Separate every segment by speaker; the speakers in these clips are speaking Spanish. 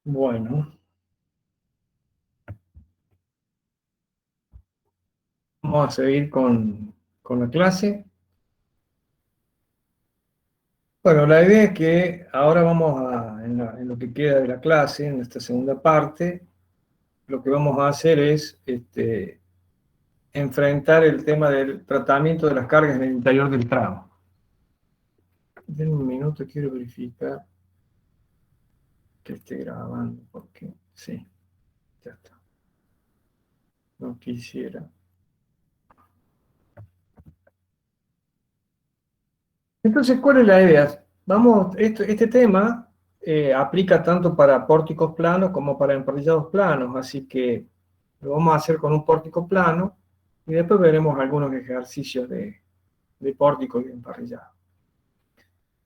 Speaker 1: Bueno, vamos a seguir con la clase. Bueno, la idea es que ahora vamos en lo que queda de la clase, en esta segunda parte, lo que vamos a hacer es enfrentar el tema del tratamiento de las cargas en el interior del tramo. Den un minuto, quiero verificar que esté grabando, porque sí, ya está. No quisiera. Entonces, ¿cuál es la idea? Este tema aplica tanto para pórticos planos como para emparrillados planos, así que lo vamos a hacer con un pórtico plano y después veremos algunos ejercicios de pórtico y de emparrillado.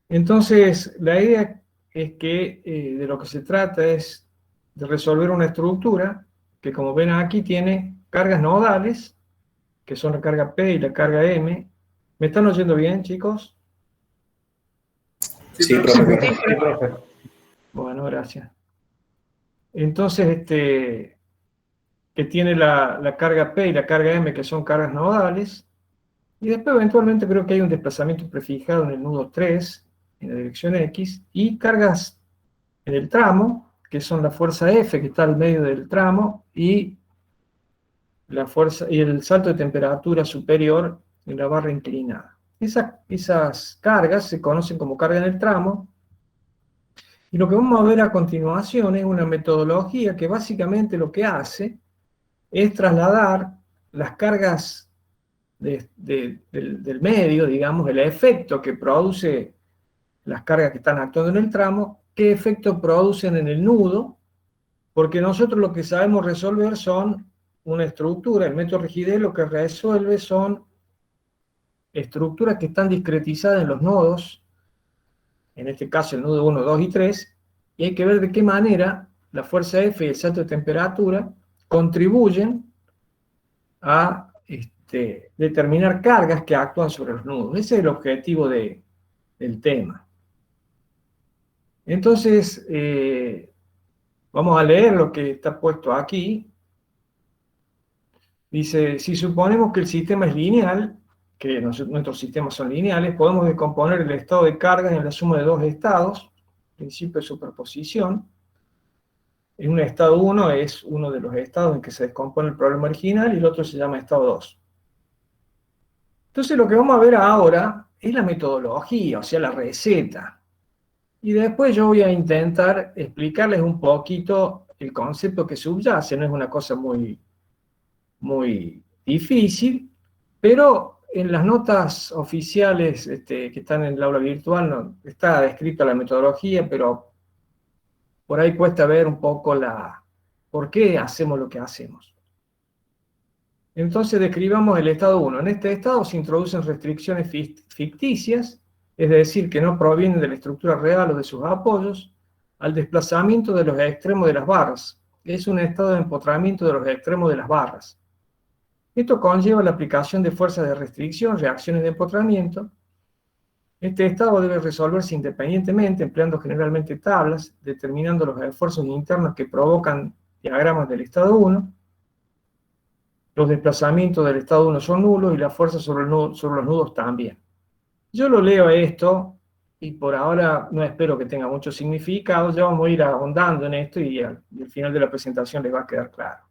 Speaker 1: Entonces, la idea es que de lo que se trata es de resolver una estructura que, como ven aquí, tiene cargas nodales, que son la carga P y la carga M. ¿Me están oyendo bien, chicos?
Speaker 2: Sí, profe.
Speaker 3: Sí, profe.
Speaker 1: Bueno, gracias. Entonces, que tiene la carga P y la carga M, que son cargas nodales, y después eventualmente creo que hay un desplazamiento prefijado en el nudo 3, en la dirección X, y cargas en el tramo, que son la fuerza F, que está al medio del tramo, y la fuerza y el salto de temperatura superior en la barra inclinada. Esas cargas se conocen como carga en el tramo, y lo que vamos a ver a continuación es una metodología que básicamente lo que hace es trasladar las cargas del medio, digamos, el efecto que produce las cargas que están actuando en el tramo, qué efecto producen en el nudo, porque nosotros lo que sabemos resolver son una estructura, el método rigidez lo que resuelve son estructuras que están discretizadas en los nodos, en este caso el nudo 1, 2 y 3, y hay que ver de qué manera la fuerza F y el salto de temperatura contribuyen a determinar cargas que actúan sobre los nudos. Ese es el objetivo del tema. Entonces, vamos a leer lo que está puesto aquí. Dice, si suponemos que el sistema es lineal, que nuestros sistemas son lineales, podemos decomponer el estado de cargas en la suma de dos estados, principio de superposición. En un estado 1 es uno de los estados en que se descompone el problema original y el otro se llama estado 2. Entonces lo que vamos a ver ahora es la metodología, o sea, la receta. Y después yo voy a intentar explicarles un poquito el concepto que subyace, no es una cosa muy, muy difícil, pero en las notas oficiales que están en el aula virtual no, está descrita la metodología, pero por ahí cuesta ver un poco por qué hacemos lo que hacemos. Entonces describamos el estado 1. En este estado se introducen restricciones ficticias, es decir, que no provienen de la estructura real o de sus apoyos, al desplazamiento de los extremos de las barras. Es un estado de empotramiento de los extremos de las barras. Esto conlleva la aplicación de fuerzas de restricción, reacciones de empotramiento. Este estado debe resolverse independientemente, empleando generalmente tablas, determinando los esfuerzos internos que provocan diagramas del estado 1. Los desplazamientos del estado 1 son nulos y la fuerza sobre los nudos también. Yo lo leo esto y por ahora no espero que tenga mucho significado, ya vamos a ir ahondando en esto y al final de la presentación les va a quedar claro.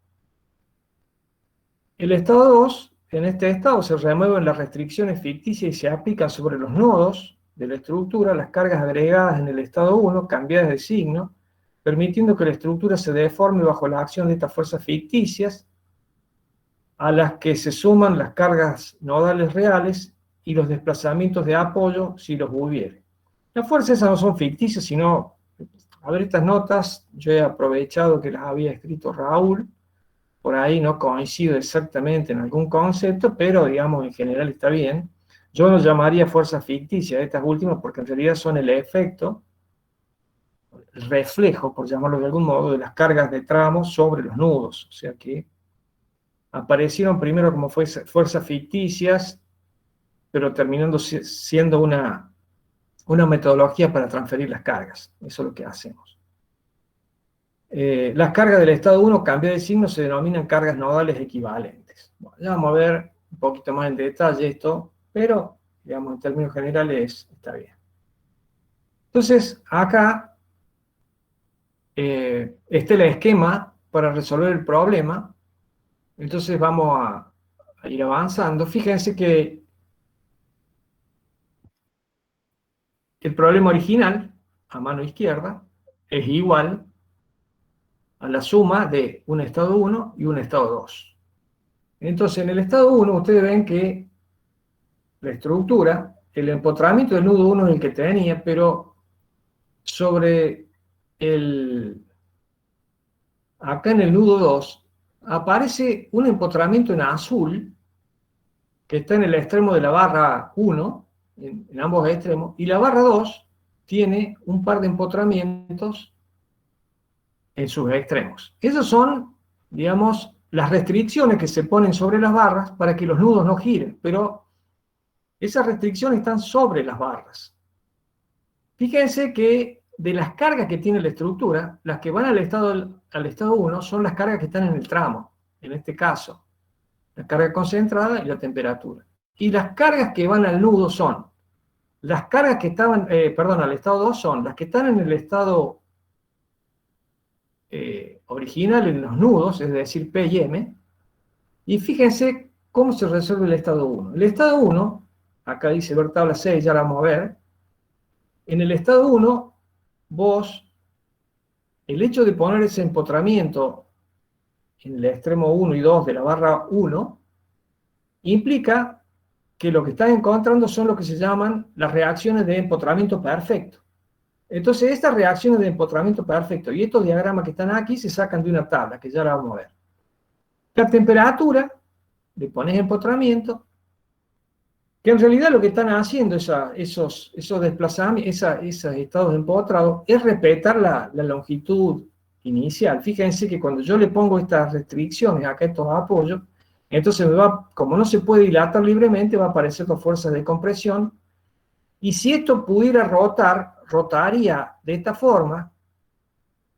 Speaker 1: El estado 2, en este estado se remueven las restricciones ficticias y se aplican sobre los nodos de la estructura las cargas agregadas en el estado 1, cambiadas de signo, permitiendo que la estructura se deforme bajo la acción de estas fuerzas ficticias, a las que se suman las cargas nodales reales y los desplazamientos de apoyo si los hubiere. Las fuerzas esas no son ficticias, sino, a ver, estas notas, yo he aprovechado que las había escrito Raúl, por ahí no coincido exactamente en algún concepto, pero digamos en general está bien. Yo no llamaría fuerzas ficticias estas últimas porque en realidad son el efecto, el reflejo, por llamarlo de algún modo, de las cargas de tramo sobre los nudos. O sea que aparecieron primero como fuerzas ficticias, pero terminando siendo una metodología para transferir las cargas. Eso es lo que hacemos. las cargas del estado 1 cambia de signo se denominan cargas nodales equivalentes. Bueno, ya vamos a ver un poquito más en detalle esto, pero, digamos, en términos generales está bien. Entonces, acá este es el esquema para resolver el problema. Entonces vamos a ir avanzando. Fíjense que el problema original, a mano izquierda, es igual a la suma de un estado 1 y un estado 2. Entonces, en el estado 1, ustedes ven que la estructura, el empotramiento del nudo 1 es el que tenía, pero sobre acá en el nudo 2, aparece un empotramiento en azul, que está en el extremo de la barra 1, en ambos extremos, y la barra 2 tiene un par de empotramientos en sus extremos. Esas son, digamos, las restricciones que se ponen sobre las barras para que los nudos no giren, pero esas restricciones están sobre las barras. Fíjense que de las cargas que tiene la estructura, las que van al estado 1 son las cargas que están en el tramo, en este caso, la carga concentrada y la temperatura. Y las cargas que van al nudo son, las cargas que estaban, al estado 2 son las que están en el estado original, en los nudos, es decir, P y M. Y fíjense cómo se resuelve el estado 1. El estado 1, acá dice ver tabla 6, ya la vamos a ver. En el estado 1, vos, el hecho de poner ese empotramiento en el extremo 1 y 2 de la barra 1, implica que lo que están encontrando son lo que se llaman las reacciones de empotramiento perfecto. Entonces, estas reacciones de empotramiento perfecto y estos diagramas que están aquí se sacan de una tabla, que ya la vamos a ver. La temperatura, le pones empotramiento, que en realidad lo que están haciendo esos desplazamientos, esos estados empotrados, es respetar la longitud inicial. Fíjense que cuando yo le pongo estas restricciones, acá estos apoyos, entonces como no se puede dilatar libremente, va a aparecer las fuerzas de compresión, y si esto pudiera rotaría de esta forma,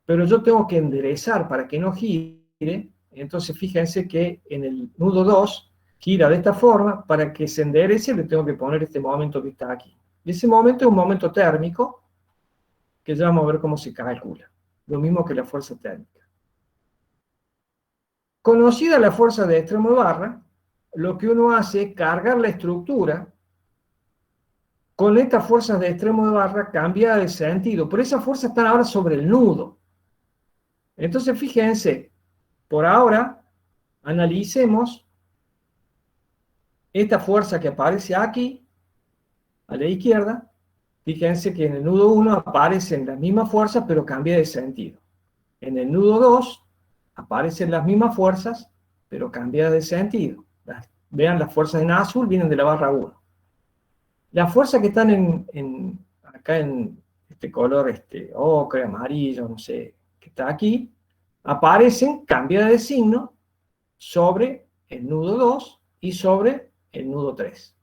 Speaker 1: pero yo tengo que enderezar para que no gire. Entonces fíjense que en el nudo 2 gira de esta forma, para que se enderece le tengo que poner este momento que está aquí. Y ese momento es un momento térmico, que ya vamos a ver cómo se calcula. Lo mismo que la fuerza térmica. Conocida la fuerza de extremo de barra, lo que uno hace es cargar la estructura con estas fuerzas de extremo de barra cambiada de sentido, pero esas fuerzas están ahora sobre el nudo. Entonces fíjense, por ahora analicemos esta fuerza que aparece aquí, a la izquierda. Fíjense que en el nudo 1 aparecen las mismas fuerzas, pero cambia de sentido. En el nudo 2 aparecen las mismas fuerzas, pero cambia de sentido. Vean, las fuerzas en azul vienen de la barra 1. Las fuerzas que están acá en este color ocre, amarillo, no sé, que está aquí, aparecen, cambia de signo, sobre el nudo 2 y sobre el nudo 3.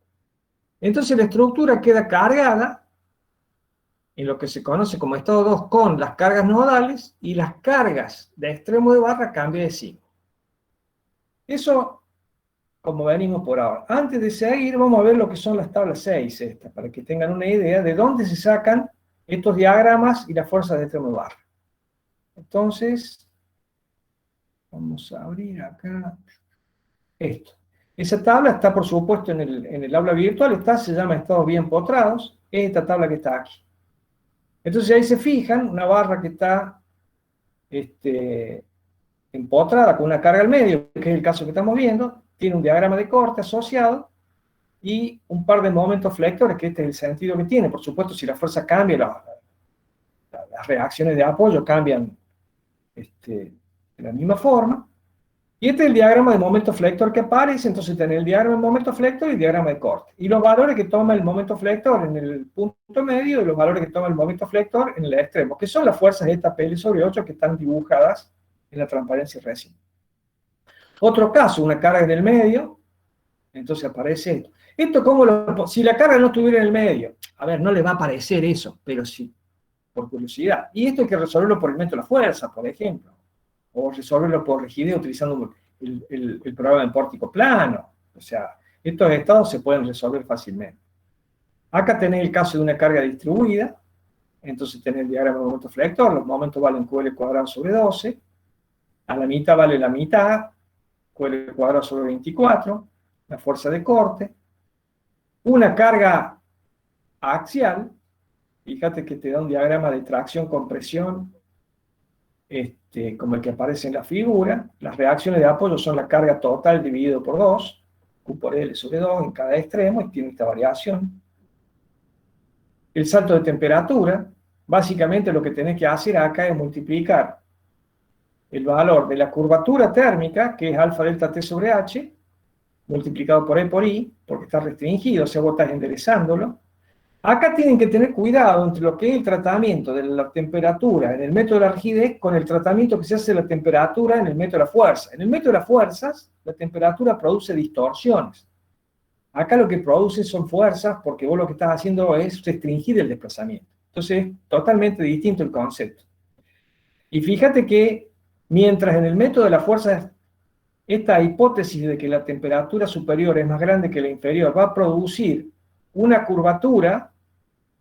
Speaker 1: Entonces la estructura queda cargada en lo que se conoce como estado 2 con las cargas nodales, y las cargas de extremo de barra cambian de signo. Eso como venimos por ahora. Antes de seguir, vamos a ver lo que son las tablas 6, para que tengan una idea de dónde se sacan estos diagramas y las fuerzas de extremo de barra. Entonces, vamos a abrir acá esto. Esa tabla está, por supuesto, en el aula virtual, se llama estados bien potrados, es esta tabla que está aquí. Entonces ahí se fijan, una barra que está empotrada con una carga al medio, que es el caso que estamos viendo, tiene un diagrama de corte asociado y un par de momentos flectores, que este es el sentido que tiene. Por supuesto, si la fuerza cambia, las reacciones de apoyo cambian de la misma forma. Y este es el diagrama de momento flector que aparece. Entonces tenés el diagrama de momento flector y el diagrama de corte. Y los valores que toma el momento flector en el punto medio y los valores que toma el momento flector en el extremo, que son las fuerzas de esta PL/8 que están dibujadas en la transparencia recién. Otro caso, una carga en el medio, entonces aparece esto. Esto, si la carga no estuviera en el medio, a ver, no le va a aparecer eso, pero si por curiosidad. Y esto hay que resolverlo por el método de la fuerza, por ejemplo, o resolverlo por rigidez utilizando el programa de pórtico plano. O sea, estos estados se pueden resolver fácilmente. Acá tenés el caso de una carga distribuida, entonces tenés el diagrama de momento flector, los momentos valen QL cuadrado sobre 12, a la mitad vale la mitad, QL cuadrado sobre 24, la fuerza de corte, una carga axial, fíjate que te da un diagrama de tracción-compresión, como el que aparece en la figura. Las reacciones de apoyo son la carga total dividido por 2, Q por L sobre 2 en cada extremo, y tiene esta variación. El salto de temperatura, básicamente lo que tenés que hacer acá es multiplicar el valor de la curvatura térmica, que es alfa delta T sobre H, multiplicado por E por I, porque está restringido, o sea, vos estás enderezándolo. Acá tienen que tener cuidado entre lo que es el tratamiento de la temperatura en el método de la rigidez con el tratamiento que se hace de la temperatura en el método de la fuerza. En el método de las fuerzas, la temperatura produce distorsiones. Acá lo que produce son fuerzas porque vos lo que estás haciendo es restringir el desplazamiento. Entonces, totalmente distinto el concepto. Y fíjate que mientras en el método de la fuerza esta hipótesis de que la temperatura superior es más grande que la inferior va a producir una curvatura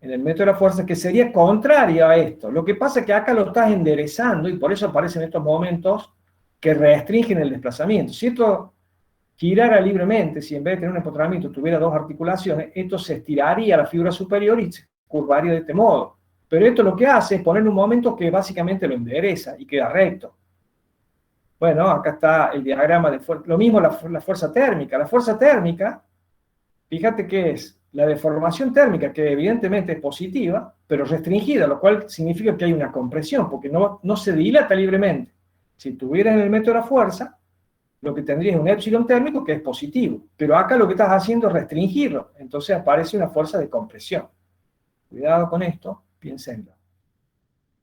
Speaker 1: en el método de la fuerza que sería contraria a esto. Lo que pasa es que acá lo estás enderezando y por eso aparecen estos momentos que restringen el desplazamiento. Si esto girara libremente, si en vez de tener un empotramiento tuviera dos articulaciones, esto se estiraría a la figura superior y se curvaría de este modo. Pero esto lo que hace es poner un momento que básicamente lo endereza y queda recto. Bueno, acá está el diagrama de fuerza. Lo mismo la fuerza térmica. La fuerza térmica, fíjate que es la deformación térmica, que evidentemente es positiva, pero restringida, lo cual significa que hay una compresión, porque no se dilata libremente. Si tuvieras en el método de la fuerza, lo que tendrías es un épsilon térmico que es positivo, pero acá lo que estás haciendo es restringirlo, entonces aparece una fuerza de compresión. Cuidado con esto, piénsenlo.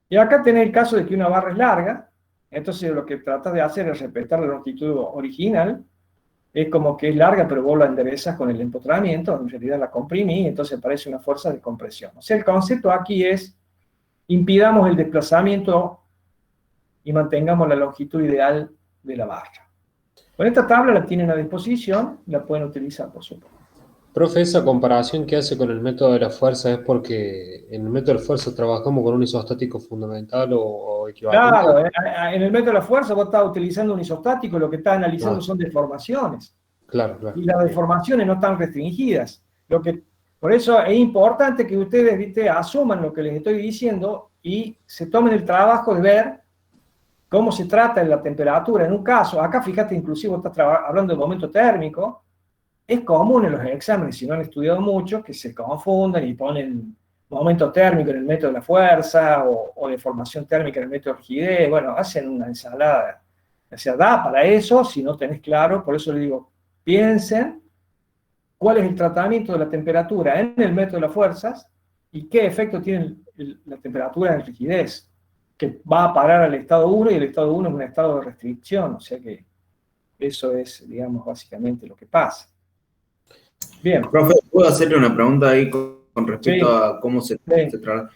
Speaker 1: Y acá tenés el caso de que una barra es larga, entonces lo que tratas de hacer es respetar la longitud original, es como que es larga, pero vos la enderezas con el empotramiento, en realidad la comprimís, entonces aparece una fuerza de compresión. O sea, el concepto aquí es, impidamos el desplazamiento y mantengamos la longitud ideal de la barra. Con esta tabla la tienen a disposición, la pueden utilizar, por supuesto.
Speaker 2: Profe, esa comparación que hace con el método de la fuerza es porque en el método de la fuerza trabajamos con un isostático fundamental o equivalente.
Speaker 1: Claro, en el método de la fuerza vos estás utilizando un isostático, lo que estás analizando
Speaker 2: Ah,
Speaker 1: son deformaciones.
Speaker 2: claro, claro.
Speaker 1: Y las
Speaker 2: Bien.
Speaker 1: deformaciones no están restringidas. Por eso es importante que ustedes, ¿viste?, asuman lo que les estoy diciendo y se tomen el trabajo de ver cómo se trata la temperatura. En un caso, acá fíjate, inclusive estás hablando de momento térmico, es común en los exámenes, si no han estudiado mucho, que se confundan y ponen momento térmico en el método de la fuerza o deformación térmica en el método de rigidez. Bueno, hacen una ensalada. O sea, da para eso si no tenés claro. Por eso les digo, piensen cuál es el tratamiento de la temperatura en el método de las fuerzas y qué efecto tiene la temperatura en rigidez, que va a parar al estado 1 y el estado 1 es un estado de restricción. O sea que eso es, digamos, básicamente lo que pasa. Bien.
Speaker 3: Profe, ¿puedo hacerle una pregunta ahí con respecto
Speaker 1: Sí,
Speaker 3: a cómo se
Speaker 1: sí.
Speaker 3: trata?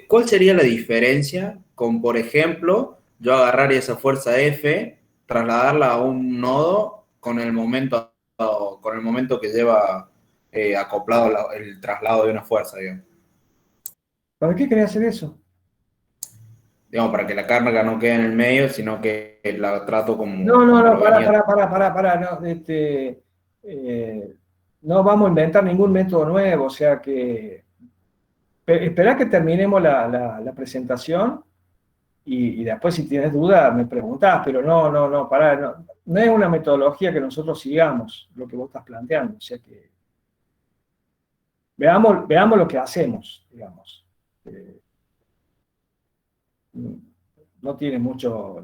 Speaker 3: ¿Cuál sería la diferencia con, por ejemplo, yo agarrar esa fuerza F, trasladarla a un nodo con el momento que lleva acoplado el traslado de una fuerza, digamos?
Speaker 1: ¿Para qué quería hacer eso?
Speaker 3: Digamos, para que la carga no quede en el medio, sino que la trato como,
Speaker 1: No,
Speaker 3: como lo venía.
Speaker 1: no, no vamos a inventar ningún método nuevo, o sea que esperá que terminemos la presentación y después si tienes duda me preguntás, pero no es una metodología que nosotros sigamos, lo que vos estás planteando, o sea que veamos lo que hacemos, digamos. No tiene mucho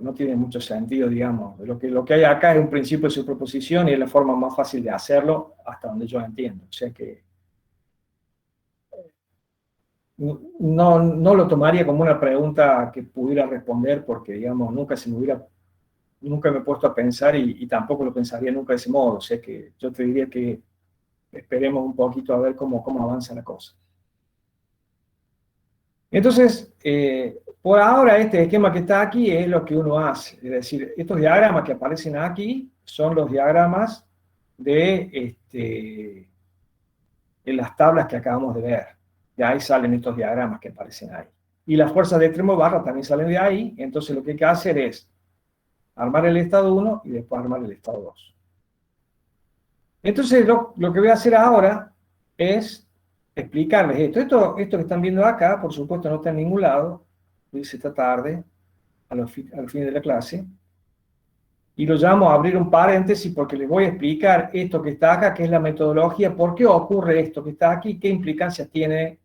Speaker 1: sentido, digamos. Lo que hay acá es un principio de superposición y es la forma más fácil de hacerlo, hasta donde yo entiendo. O sea que no lo tomaría como una pregunta que pudiera responder porque, digamos, nunca me he puesto a pensar y tampoco lo pensaría nunca de ese modo. O sea que yo te diría que esperemos un poquito a ver cómo avanza la cosa. Entonces, por ahora este esquema que está aquí es lo que uno hace. Es decir, estos diagramas que aparecen aquí son los diagramas de las tablas que acabamos de ver. De ahí salen estos diagramas que aparecen ahí. Y las fuerzas de extremo barra también salen de ahí. Entonces lo que hay que hacer es armar el estado 1 y después armar el estado 2. Entonces lo que voy a hacer ahora es explicarles esto. Esto que están viendo acá, por supuesto, no está en ningún lado. Lo hice esta tarde, al fin de la clase. Y lo llamo a abrir un paréntesis porque les voy a explicar esto que está acá, que es la metodología, por qué ocurre esto que está aquí, qué implicancias tiene.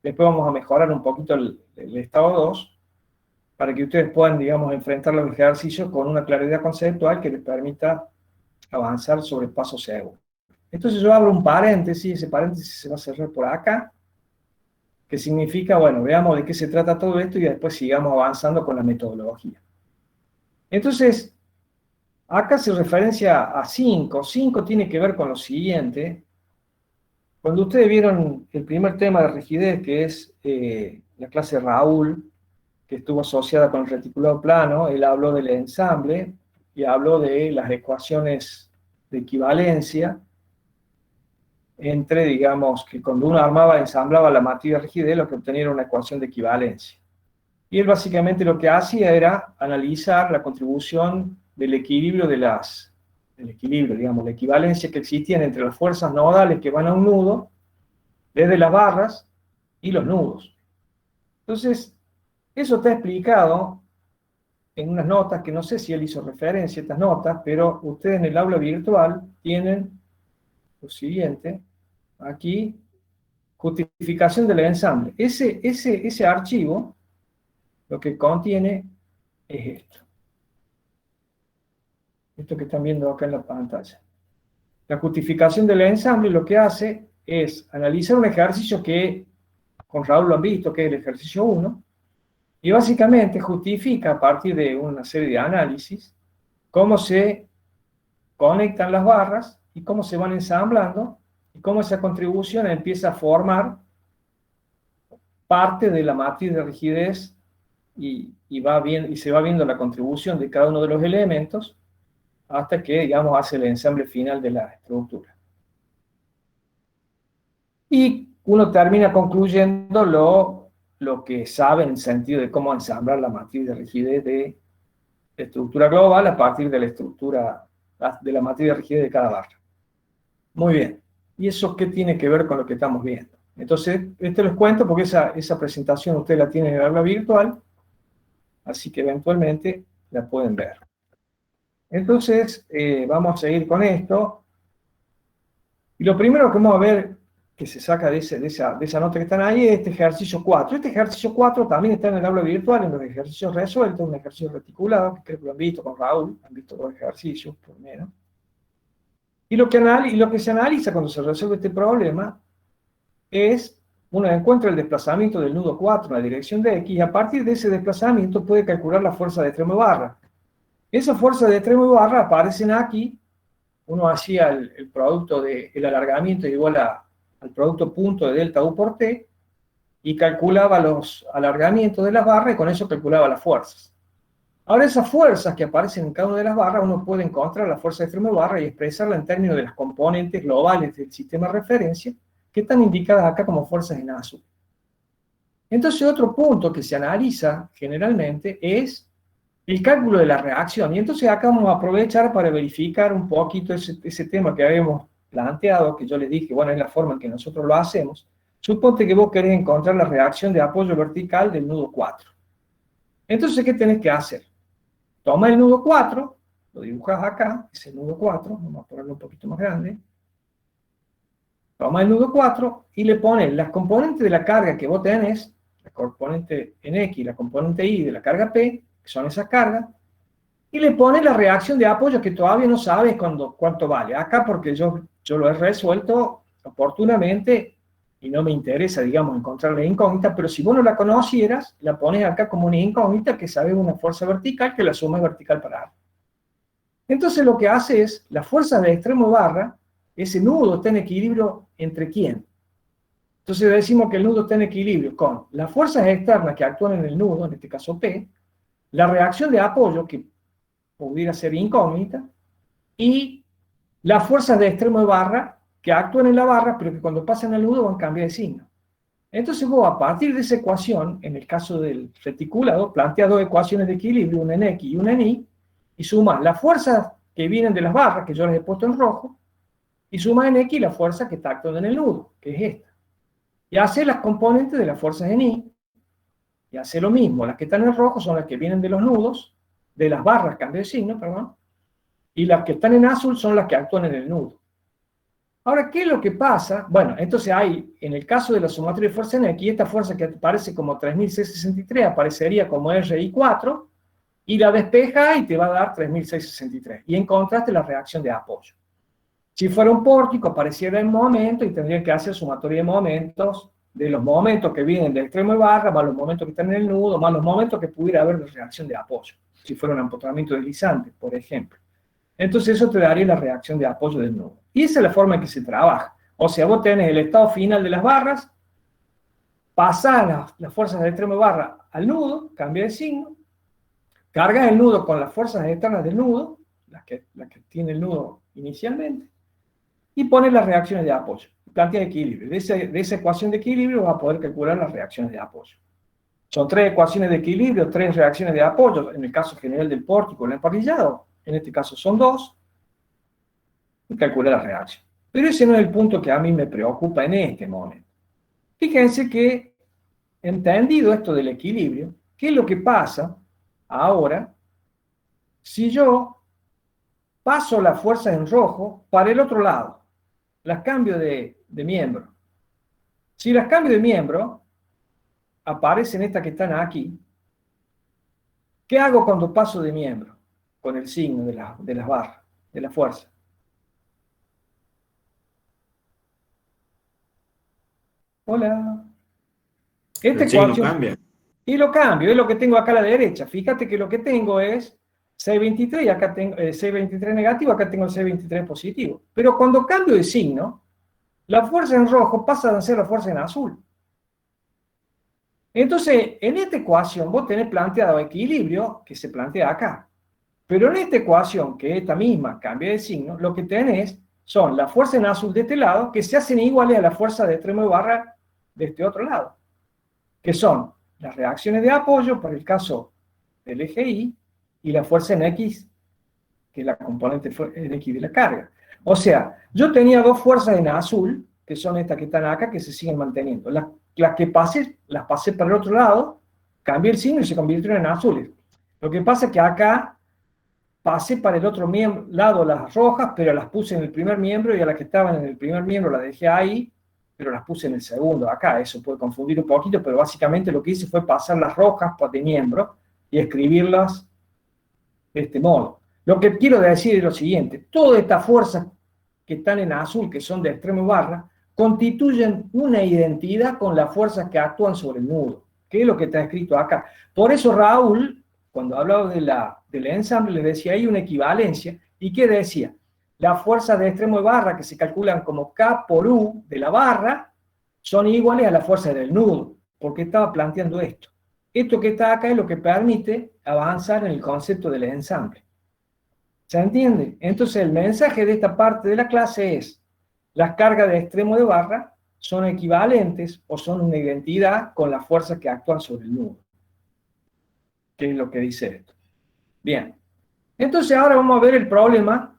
Speaker 1: Después vamos a mejorar un poquito el estado 2, para que ustedes puedan, digamos, enfrentar los ejercicios con una claridad conceptual que les permita avanzar sobre el paso seguro. Entonces yo abro un paréntesis, ese paréntesis se va a cerrar por acá, que significa, bueno, veamos de qué se trata todo esto y después sigamos avanzando con la metodología. Entonces, acá se referencia a 5. 5 tiene que ver con lo siguiente. Cuando ustedes vieron el primer tema de rigidez, que es la clase de Raúl, que estuvo asociada con el reticulado plano, él habló del ensamble y habló de las ecuaciones de equivalencia entre, digamos, que cuando uno ensamblaba la matriz de rigidez, lo que obtenía era una ecuación de equivalencia. Y él básicamente lo que hacía era analizar la contribución del equilibrio digamos, la equivalencia que existían entre las fuerzas nodales que van a un nudo, desde las barras y los nudos. Entonces, eso está explicado en unas notas que no sé si él hizo referencia a estas notas, pero ustedes en el aula virtual tienen lo siguiente, aquí, justificación del ensamble. Ese archivo lo que contiene es esto que están viendo acá en la pantalla. La justificación del ensamble lo que hace es analizar un ejercicio que con Raúl lo han visto, que es el ejercicio 1, y básicamente justifica a partir de una serie de análisis cómo se conectan las barras y cómo se van ensamblando y cómo esa contribución empieza a formar parte de la matriz de rigidez y se va viendo la contribución de cada uno de los elementos hasta que, digamos, hace el ensamble final de la estructura. Y uno termina concluyendo lo que sabe en el sentido de cómo ensamblar la matriz de rigidez de estructura global a partir de la matriz de rigidez de cada barra. Muy bien. ¿Y eso qué tiene que ver con lo que estamos viendo? Entonces, esto les cuento porque esa presentación ustedes la tienen en el aula virtual, así que eventualmente la pueden ver. Entonces, vamos a seguir con esto. Y lo primero que vamos a ver que se saca de esa nota que están ahí es este ejercicio 4. Este ejercicio 4 también está en el aula virtual, en los ejercicios resueltos, un ejercicio reticulado, que creo que lo han visto con Raúl, han visto dos ejercicios, por lo menos. Y lo que se analiza cuando se resuelve este problema es, uno encuentra el desplazamiento del nudo 4 en la dirección de X, y a partir de ese desplazamiento puede calcular la fuerza de extremo de barra. Esa fuerza de extremo de barra aparecen aquí. Uno hacía el producto del alargamiento igual al producto punto de delta U por T, y calculaba los alargamientos de las barras, y con eso calculaba las fuerzas. Ahora, esas fuerzas que aparecen en cada una de las barras, uno puede encontrar la fuerza de extremo de barra y expresarla en términos de las componentes globales del sistema de referencia, que están indicadas acá como fuerzas en azul. Entonces, otro punto que se analiza generalmente es el cálculo de la reacción. Y entonces acá vamos a aprovechar para verificar un poquito ese tema que habíamos planteado, que yo les dije, bueno, es la forma en que nosotros lo hacemos. Suponte que vos querés encontrar la reacción de apoyo vertical del nudo 4. Entonces, ¿qué tenés que hacer? Toma el nudo 4, lo dibujas acá, es el nudo 4, vamos a ponerlo un poquito más grande. Toma el nudo 4 y le pones las componentes de la carga que vos tenés, la componente en X y la componente Y de la carga P, que son esas cargas, y le pones la reacción de apoyo que todavía no sabes cuánto vale. Acá porque yo lo he resuelto oportunamente y no me interesa, digamos, encontrar la incógnita, pero si vos no la conocieras, la pones acá como una incógnita que sabe una fuerza vertical que la suma es vertical para arriba. Entonces lo que hace es, la fuerza de extremo barra, ese nudo está en equilibrio ¿entre quién? Entonces decimos que el nudo está en equilibrio con las fuerzas externas que actúan en el nudo, en este caso P, la reacción de apoyo, que pudiera ser incógnita, y las fuerzas de extremo de barra, que actúan en la barra, pero que cuando pasan al nudo van a cambiar de signo. Entonces vos, a partir de esa ecuación, en el caso del reticulado, planteas dos ecuaciones de equilibrio, una en X y una en Y, y sumas las fuerzas que vienen de las barras, que yo les he puesto en rojo, y sumas en X la fuerza que está actuando en el nudo, que es esta. Y hace las componentes de las fuerzas en Y, y hace lo mismo. Las que están en rojo son las que vienen de los nudos, de las barras, cambio de signo, perdón, y las que están en azul son las que actúan en el nudo. Ahora, ¿qué es lo que pasa? Bueno, entonces hay, en el caso de la sumatoria de fuerza en X, esta fuerza que aparece como 3663 aparecería como RI4, y la despeja y te va a dar 3663. Y encontraste la reacción de apoyo. Si fuera un pórtico, apareciera en momento y tendría que hacer sumatoria de momentos, de los momentos que vienen del extremo de barra, más los momentos que están en el nudo, más los momentos que pudiera haber de reacción de apoyo. Si fuera un empotramiento deslizante, por ejemplo. Entonces eso te daría la reacción de apoyo del nudo. Y esa es la forma en que se trabaja. O sea, vos tenés el estado final de las barras, pasás las fuerzas del extremo de barra al nudo, cambia de signo, cargas el nudo con las fuerzas externas del nudo, las que tiene el nudo inicialmente, y pones las reacciones de apoyo. Plantea equilibrio. De esa ecuación de equilibrio vas a poder calcular las reacciones de apoyo. Son 3 ecuaciones de equilibrio, 3 reacciones de apoyo, en el caso general del pórtico, el emparrillado, en este caso son 2, y calcula la reacción. Pero ese no es el punto que a mí me preocupa en este momento. Fíjense que, entendido esto del equilibrio, ¿qué es lo que pasa ahora si yo paso las fuerzas en rojo para el otro lado? Las cambio de miembro. Si las cambio de miembro, aparecen estas que están aquí. ¿Qué hago cuando paso de miembro? Con el signo de las barras, de la fuerza. Hola.
Speaker 3: El signo cambia.
Speaker 1: Y lo cambio, es lo que tengo acá a la derecha. Fíjate que lo que tengo es 623 y acá tengo 623 negativo, acá tengo el 623 positivo. Pero cuando cambio de signo, la fuerza en rojo pasa a ser la fuerza en azul. Entonces, en esta ecuación vos tenés planteado equilibrio, que se plantea acá. Pero en esta ecuación, que esta misma cambia de signo, lo que tenés son la fuerza en azul de este lado, que se hacen iguales a la fuerza de extremo de barra de este otro lado, que son las reacciones de apoyo para el caso del eje Y, y la fuerza en X, que es la componente en X de la carga. O sea, yo tenía 2 fuerzas en azul, que son estas que están acá, que se siguen manteniendo. Las que pasé, las pasé para el otro lado, cambié el signo y se convirtieron en azules. Lo que pasa es que acá pasé para el otro lado las rojas, pero las puse en el primer miembro, y a las que estaban en el primer miembro las dejé ahí, pero las puse en el segundo acá. Eso puede confundir un poquito, pero básicamente lo que hice fue pasar las rojas de miembro y escribirlas de este modo. Lo que quiero decir es lo siguiente: todas estas fuerzas que están en azul, que son de extremo barra, constituyen una identidad con las fuerzas que actúan sobre el nudo, que es lo que está escrito acá. Por eso Raúl, cuando hablaba del ensamble, le decía ahí una equivalencia. ¿Y qué decía? Las fuerzas de extremo de barra, que se calculan como K por U de la barra, son iguales a las fuerzas del nudo, porque estaba planteando esto. Esto que está acá es lo que permite avanzar en el concepto del ensamble. ¿Se entiende? Entonces el mensaje de esta parte de la clase es: las cargas de extremo de barra son equivalentes o son una identidad con las fuerzas que actúan sobre el nudo. ¿Qué es lo que dice esto? Bien. Entonces ahora vamos a ver el problema.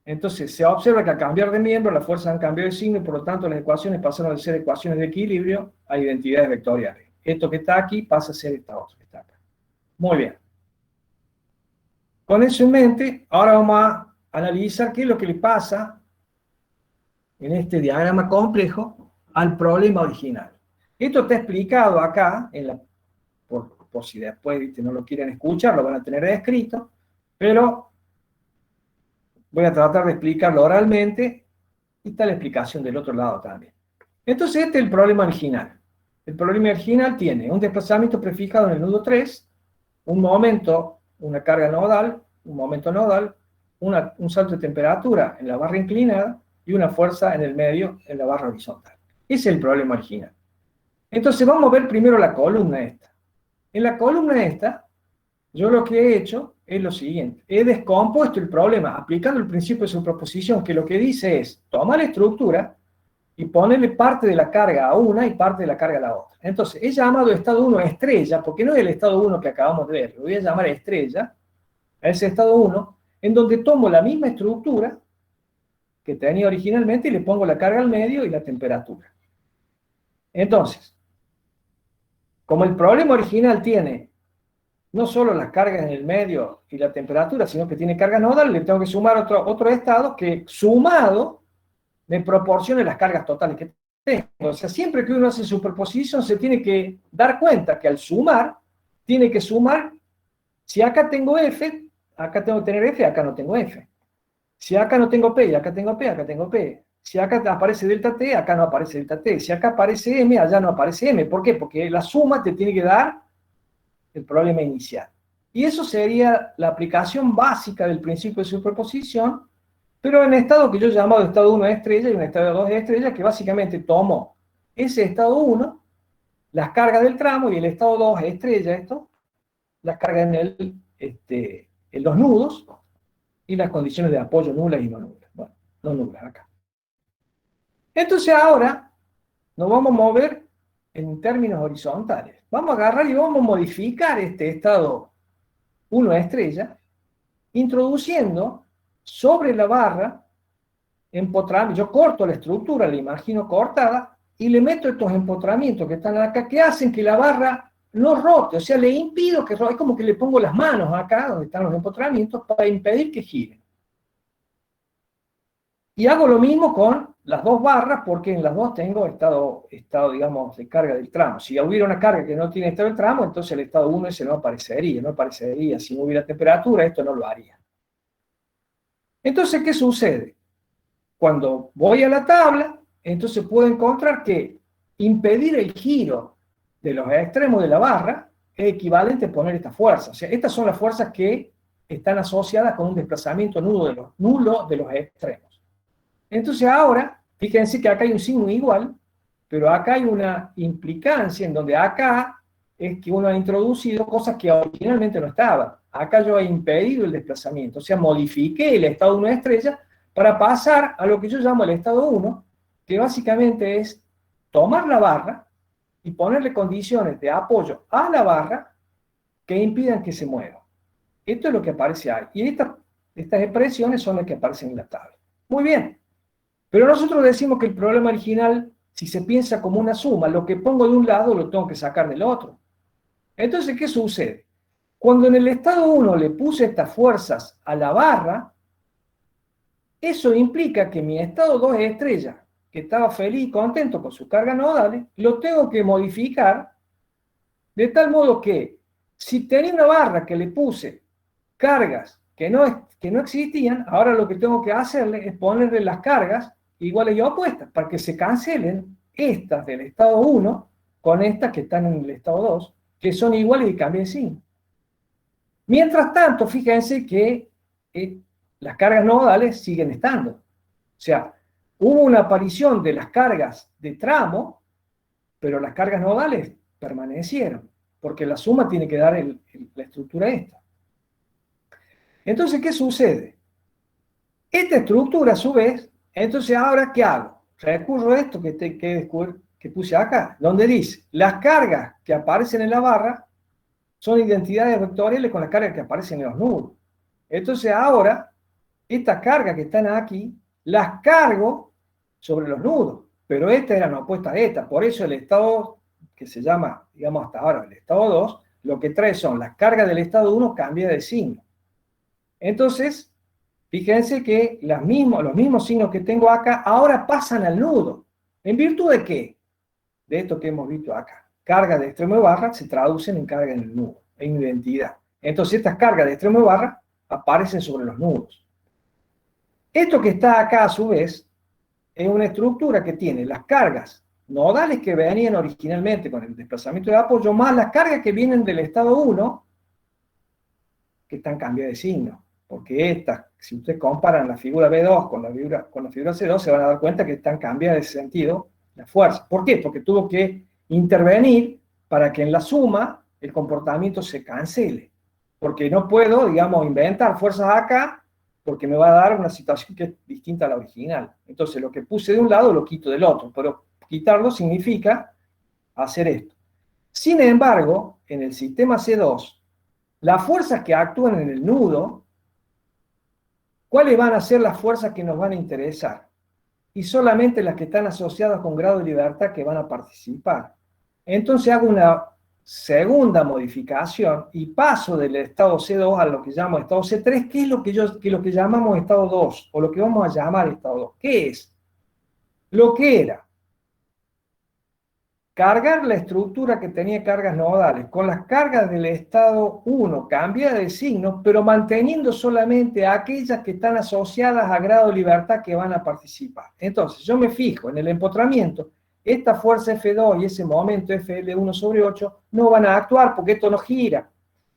Speaker 1: Entonces se observa que al cambiar de miembro las fuerzas han cambiado de signo y por lo tanto las ecuaciones pasaron de ser ecuaciones de equilibrio a identidades vectoriales. Esto que está aquí pasa a ser esta otra que está acá. Muy bien. Con eso en mente, ahora vamos a analizar qué es lo que le pasa en este diagrama complejo al problema original. Esto está explicado acá, por si después no lo quieren escuchar, lo van a tener escrito, pero voy a tratar de explicarlo oralmente, y está la explicación del otro lado también. Entonces este es el problema original. El problema original tiene un desplazamiento prefijado en el nudo 3, un momento, una carga nodal, un momento nodal, un salto de temperatura en la barra inclinada y una fuerza en el medio en la barra horizontal. Ese es el problema original. Entonces vamos a ver primero la columna esta. En la columna esta, yo lo que he hecho es lo siguiente. He descompuesto el problema aplicando el principio de superposición, que lo que dice es, toma la estructura y ponerle parte de la carga a una y parte de la carga a la otra. Entonces, he llamado estado 1 estrella, porque no es el estado 1 que acabamos de ver, lo voy a llamar estrella, a ese estado 1, en donde tomo la misma estructura que tenía originalmente y le pongo la carga al medio y la temperatura. Entonces, como el problema original tiene no solo las cargas en el medio y la temperatura, sino que tiene carga nodal, le tengo que sumar otro estado que sumado me proporcione las cargas totales que tengo. O sea, siempre que uno hace superposición se tiene que dar cuenta que al sumar, tiene que sumar, si acá tengo F, acá tengo que tener F, acá no tengo F. Si acá no tengo P, y acá tengo P, acá tengo P. Si acá aparece delta T, acá no aparece delta T. Si acá aparece M, allá no aparece M. ¿Por qué? Porque la suma te tiene que dar el problema inicial. Y eso sería la aplicación básica del principio de superposición, pero en estado que yo he llamado estado 1 estrella y un estado 2 estrella, que básicamente tomo ese estado 1, las cargas del tramo, y el estado 2 estrella, esto, las cargas en los nudos, y las condiciones de apoyo nulas y no nulas. Bueno, no nulas acá. Entonces ahora nos vamos a mover en términos horizontales. Vamos a agarrar y vamos a modificar este estado 1 estrella, introduciendo sobre la barra empotramientos. Yo corto la estructura, la imagino cortada, y le meto estos empotramientos que están acá, que hacen que la barra no rote, o sea, le impido que rote. Es como que le pongo las manos acá, donde están los empotramientos, para impedir que gire. Y hago lo mismo con las dos barras, porque en las dos tengo estado, digamos, de carga del tramo. Si hubiera una carga que no tiene estado del tramo, entonces el estado 1 ese no aparecería. Si no hubiera temperatura, esto no lo haría. Entonces, ¿qué sucede? Cuando voy a la tabla, entonces puedo encontrar que impedir el giro de los extremos de la barra es equivalente a poner esta fuerza. O sea, estas son las fuerzas que están asociadas con un desplazamiento nulo de los extremos. Entonces ahora, fíjense que acá hay un signo igual, pero acá hay una implicancia en donde acá es que uno ha introducido cosas que originalmente no estaban. Acá yo he impedido el desplazamiento, o sea, modifiqué el estado 1 estrella para pasar a lo que yo llamo el estado 1, que básicamente es tomar la barra y ponerle condiciones de apoyo a la barra que impidan que se mueva. Esto es lo que aparece ahí. Y estas expresiones son las que aparecen en la tabla. Muy bien. Pero nosotros decimos que el problema original, si se piensa como una suma, lo que pongo de un lado lo tengo que sacar del otro. Entonces, ¿qué sucede? Cuando en el estado 1 le puse estas fuerzas a la barra, eso implica que mi estado 2 estrella, que estaba feliz y contento con sus cargas nodales, lo tengo que modificar de tal modo que si tenía una barra que le puse cargas que no existían, ahora lo que tengo que hacerle es ponerle las cargas iguales y opuestas, para que se cancelen estas del estado 1 con estas que están en el estado 2, que son iguales y cambian de signo. Mientras tanto, fíjense que las cargas nodales siguen estando. O sea, hubo una aparición de las cargas de tramo, pero las cargas nodales permanecieron, porque la suma tiene que dar la estructura esta. Entonces, ¿qué sucede? Esta estructura, a su vez, entonces ahora, ¿qué hago? Recurro a esto que puse acá, donde dice, las cargas que aparecen en la barra son identidades vectoriales con las cargas que aparecen en los nudos. Entonces ahora, estas cargas que están aquí, las cargo sobre los nudos, pero estas eran opuestas a estas, por eso el estado, que se llama, digamos hasta ahora, el estado 2, lo que trae son las cargas del estado 1 cambia de signo. Entonces, fíjense que los mismos signos que tengo acá ahora pasan al nudo. ¿En virtud de qué? De esto que hemos visto acá. Cargas de extremo de barra se traducen en carga en el nudo, en identidad. Entonces estas cargas de extremo de barra aparecen sobre los nudos. Esto que está acá a su vez es una estructura que tiene las cargas nodales que venían originalmente con el desplazamiento de apoyo, más las cargas que vienen del estado 1, que están cambiadas de signo. Porque estas, si ustedes comparan la figura B2 con la figura C2, se van a dar cuenta que están cambiadas de sentido la fuerza. ¿Por qué? Porque tuvo que intervenir para que en la suma el comportamiento se cancele. Porque no puedo, digamos, inventar fuerzas acá porque me va a dar una situación que es distinta a la original. Entonces, lo que puse de un lado lo quito del otro, pero quitarlo significa hacer esto. Sin embargo, en el sistema C2, las fuerzas que actúan en el nudo, ¿cuáles van a ser las fuerzas que nos van a interesar? Y solamente las que están asociadas con grado de libertad que van a participar. Entonces hago una segunda modificación y paso del estado C2 a lo que llamo estado C3, que es lo que llamamos estado 2, o lo que vamos a llamar estado 2. ¿Qué es? Lo que era cargar la estructura que tenía cargas nodales con las cargas del estado 1, cambia de signo, pero manteniendo solamente aquellas que están asociadas a grado de libertad que van a participar. Entonces, yo me fijo en el empotramiento, esta fuerza F2 y ese momento FL1 sobre 8 no van a actuar porque esto no gira.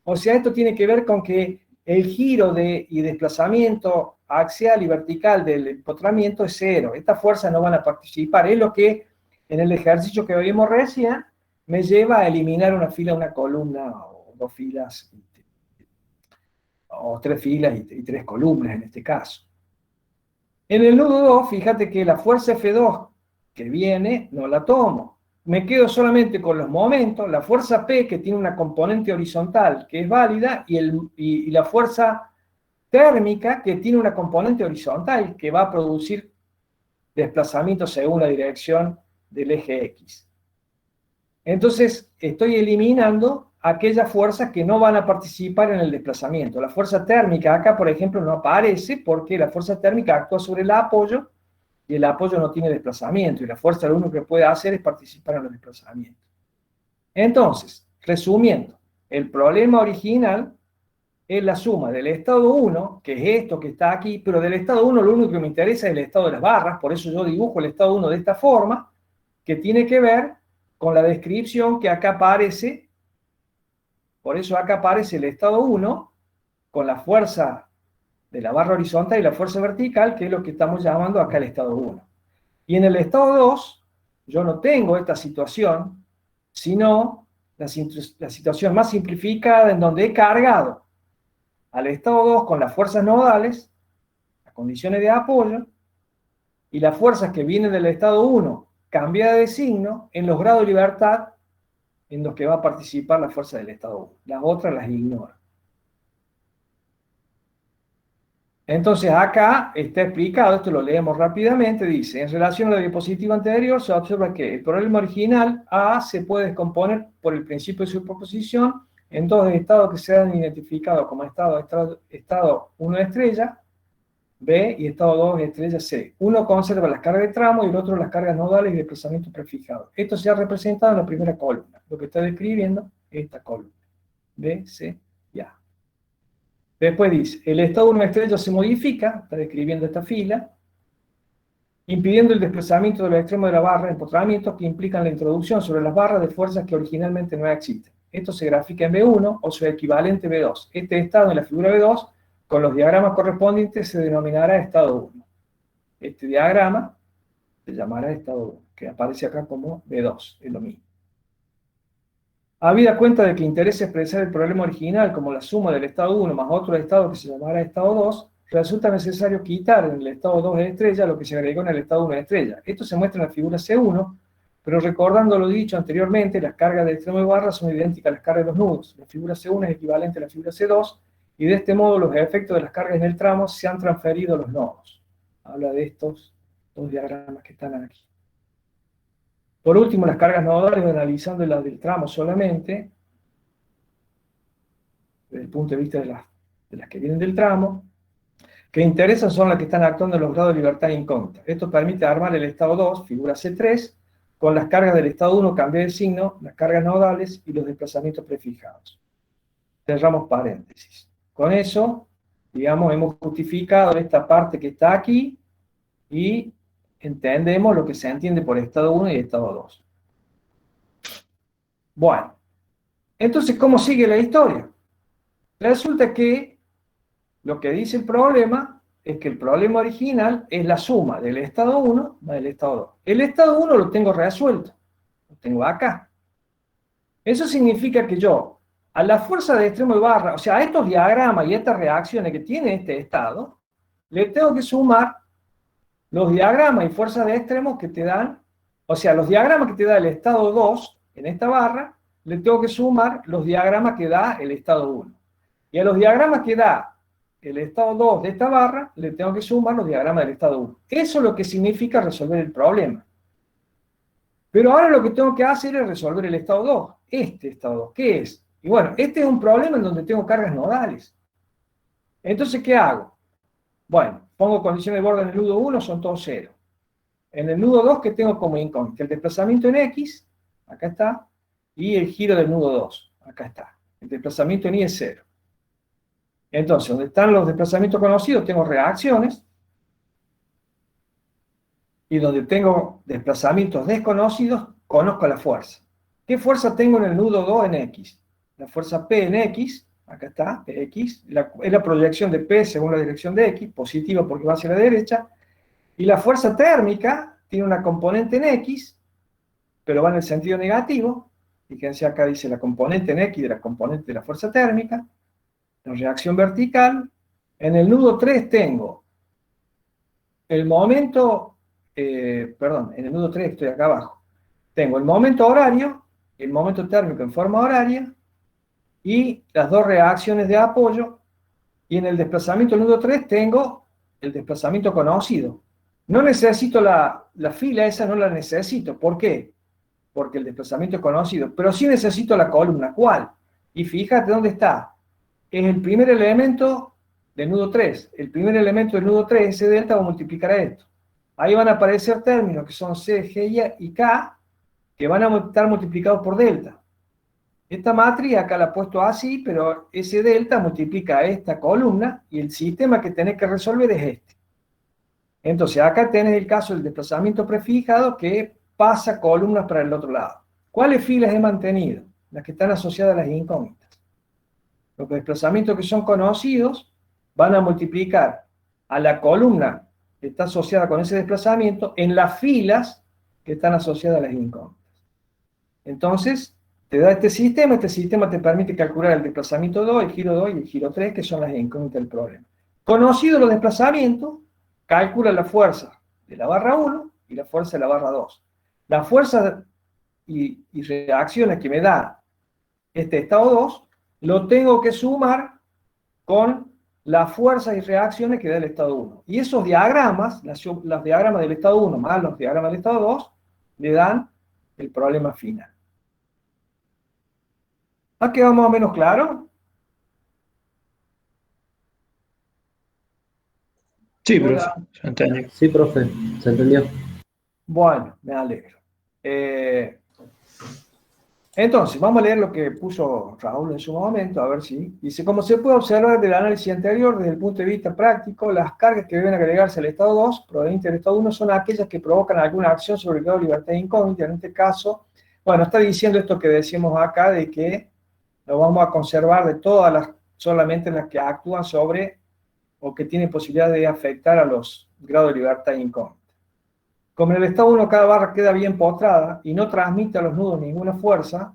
Speaker 1: O sea, esto tiene que ver con que el giro y desplazamiento axial y vertical del empotramiento es cero. Estas fuerzas no van a participar. Es lo que en el ejercicio que vimos recién, me lleva a eliminar una fila, una columna, o dos filas, o tres filas y tres columnas en este caso. En el nudo 2, fíjate que la fuerza F2 que viene, no la tomo. Me quedo solamente con los momentos, la fuerza P, que tiene una componente horizontal, que es válida, y la fuerza térmica, que tiene una componente horizontal, que va a producir desplazamiento según la dirección del eje X. Entonces, estoy eliminando aquellas fuerzas que no van a participar en el desplazamiento. La fuerza térmica acá, por ejemplo, no aparece porque la fuerza térmica actúa sobre el apoyo y el apoyo no tiene desplazamiento, y la fuerza lo único que puede hacer es participar en los desplazamientos. Entonces, resumiendo, el problema original es la suma del estado 1, que es esto que está aquí, pero del estado 1 lo único que me interesa es el estado de las barras, por eso yo dibujo el estado 1 de esta forma, que tiene que ver con la descripción que acá aparece, por eso acá aparece el estado 1, con la fuerza de la barra horizontal y la fuerza vertical, que es lo que estamos llamando acá el estado 1. Y en el estado 2, yo no tengo esta situación, sino la situación más simplificada en donde he cargado al estado 2 con las fuerzas nodales, las condiciones de apoyo, y las fuerzas que vienen del estado 1 cambiadas de signo en los grados de libertad en los que va a participar la fuerza del estado 1. Las otras las ignoro. Entonces acá está explicado, esto lo leemos rápidamente, dice, en relación a la diapositiva anterior se observa que el problema original A se puede descomponer por el principio de superposición en dos estados que se han identificado como estado 1 estrella, B, y estado 2 estrella C. Uno conserva las cargas de tramo y el otro las cargas nodales y desplazamiento prefijado. Esto se ha representado en la primera columna. Lo que está describiendo es esta columna. B, C y A. Después dice, el estado 1 estrella se modifica, está describiendo esta fila, impidiendo el desplazamiento de los extremos de la barra, empotramientos que implican la introducción sobre las barras de fuerzas que originalmente no existen. Esto se grafica en B1 o su equivalente B2. Este estado en la figura B2, con los diagramas correspondientes, se denominará estado 1. Este diagrama se llamará estado 1, que aparece acá como B2, es lo mismo. Habida cuenta de que interesa expresar el problema original como la suma del estado 1 más otro estado que se llamará estado 2, resulta necesario quitar en el estado 2 de estrella lo que se agregó en el estado 1 de estrella. Esto se muestra en la figura C1, pero recordando lo dicho anteriormente, las cargas del extremo de barra son idénticas a las cargas de los nudos. La figura C1 es equivalente a la figura C2, y de este modo los efectos de las cargas en el tramo se han transferido a los nodos. Habla de estos dos diagramas que están aquí. Por último, las cargas nodales, analizando las del tramo solamente, desde el punto de vista de las que vienen del tramo, que interesan son las que están actuando en los grados de libertad en contra. Esto permite armar el estado 2, figura C3, con las cargas del estado 1 cambiar de signo, las cargas nodales y los desplazamientos prefijados. Cerramos paréntesis. Con eso, digamos, hemos justificado esta parte que está aquí y entendemos lo que se entiende por estado 1 y estado 2. Bueno, entonces, ¿cómo sigue la historia? Resulta que lo que dice el problema es que el problema original es la suma del estado 1 más el estado 2. El estado 1 lo tengo resuelto, lo tengo acá. Eso significa que yo, a la fuerza de extremo de barra, o sea, a estos diagramas y estas reacciones que tiene este estado, le tengo que sumar los diagramas y fuerzas de extremos que te dan, o sea, los diagramas que te da el estado 2 en esta barra, le tengo que sumar los diagramas que da el estado 1. Y a los diagramas que da el estado 2 de esta barra, le tengo que sumar los diagramas del estado 1. Eso es lo que significa resolver el problema. Pero ahora lo que tengo que hacer es resolver el estado 2. Este estado 2, ¿qué es? Y bueno, este es un problema en donde tengo cargas nodales. Entonces, ¿qué hago? Bueno, pongo condiciones de borde en el nudo 1, son todos 0. En el nudo 2, ¿qué tengo como incógnita? El desplazamiento en X, acá está, y el giro del nudo 2, acá está. El desplazamiento en Y es 0. Entonces, donde están los desplazamientos conocidos, tengo reacciones, y donde tengo desplazamientos desconocidos, conozco la fuerza. ¿Qué fuerza tengo en el nudo 2 en X? La fuerza P en X, acá está, Px, es la proyección de P según la dirección de X, positiva porque va hacia la derecha, y la fuerza térmica tiene una componente en X, pero va en el sentido negativo. Fíjense, acá dice la componente en X de la componente de la fuerza térmica, la reacción vertical. En el nudo 3 tengo el momento, en el nudo 3 estoy acá abajo, tengo el momento horario, el momento térmico en forma horaria, y las dos reacciones de apoyo, y en el desplazamiento del nudo 3 tengo el desplazamiento conocido. No necesito la fila esa, no la necesito. ¿Por qué? Porque el desplazamiento es conocido, pero sí necesito la columna. ¿Cuál? Y fíjate dónde está. Es el primer elemento del nudo 3. El primer elemento del nudo 3, ese delta, va a multiplicar a esto. Ahí van a aparecer términos que son C, G y K, que van a estar multiplicados por delta. Esta matriz acá la he puesto así, pero ese delta multiplica a esta columna, y el sistema que tenés que resolver es este. Entonces acá tenés el caso del desplazamiento prefijado que pasa columnas para el otro lado. ¿Cuáles filas he mantenido? Las que están asociadas a las incógnitas. Los desplazamientos que son conocidos van a multiplicar a la columna que está asociada con ese desplazamiento en las filas que están asociadas a las incógnitas. Entonces, te da este sistema te permite calcular el desplazamiento 2, el giro 2 y el giro 3, que son las incógnitas del problema. Conocidos los desplazamientos, calcula la fuerza de la barra 1 y la fuerza de la barra 2. La fuerza y reacciones que me da este estado 2, lo tengo que sumar con las fuerzas y reacciones que da el estado 1. Y esos diagramas, los diagramas del estado 1 más los diagramas del estado 2, le dan el problema final. ¿Ha quedado más o menos claro?
Speaker 4: Sí, profe, se entendió.
Speaker 2: Sí, profe, se entendió.
Speaker 1: Bueno, me alegro. Entonces, vamos a leer lo que puso Raúl en su momento, a ver si... Dice, como se puede observar del análisis anterior, desde el punto de vista práctico, las cargas que deben agregarse al estado 2, provenientes del estado 1, son aquellas que provocan alguna acción sobre el grado de libertad incógnita. En este caso, bueno, está diciendo esto que decimos acá, de que lo vamos a conservar de todas las, solamente las que actúan sobre, o que tienen posibilidad de afectar a los grados de libertad incógnita. Como en el estado 1 cada barra queda bien postrada y no transmite a los nudos ninguna fuerza,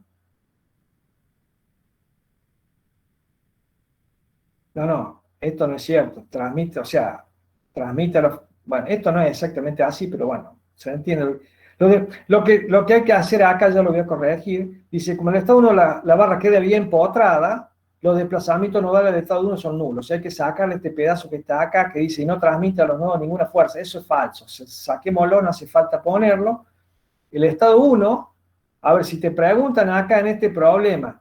Speaker 1: no, esto no es cierto, transmite, o sea, transmite a los... Bueno, esto no es exactamente así, pero bueno, se entiende. Lo que hay que hacer acá, ya lo voy a corregir, dice, como en el estado 1 la barra queda bien postrada, los desplazamientos nodales del estado 1 son nulos. O sea, hay que sacarle este pedazo que está acá, que dice, y no transmite a los nodos ninguna fuerza. Eso es falso. Saquémoslo, no hace falta ponerlo. El estado 1, a ver, si te preguntan acá en este problema,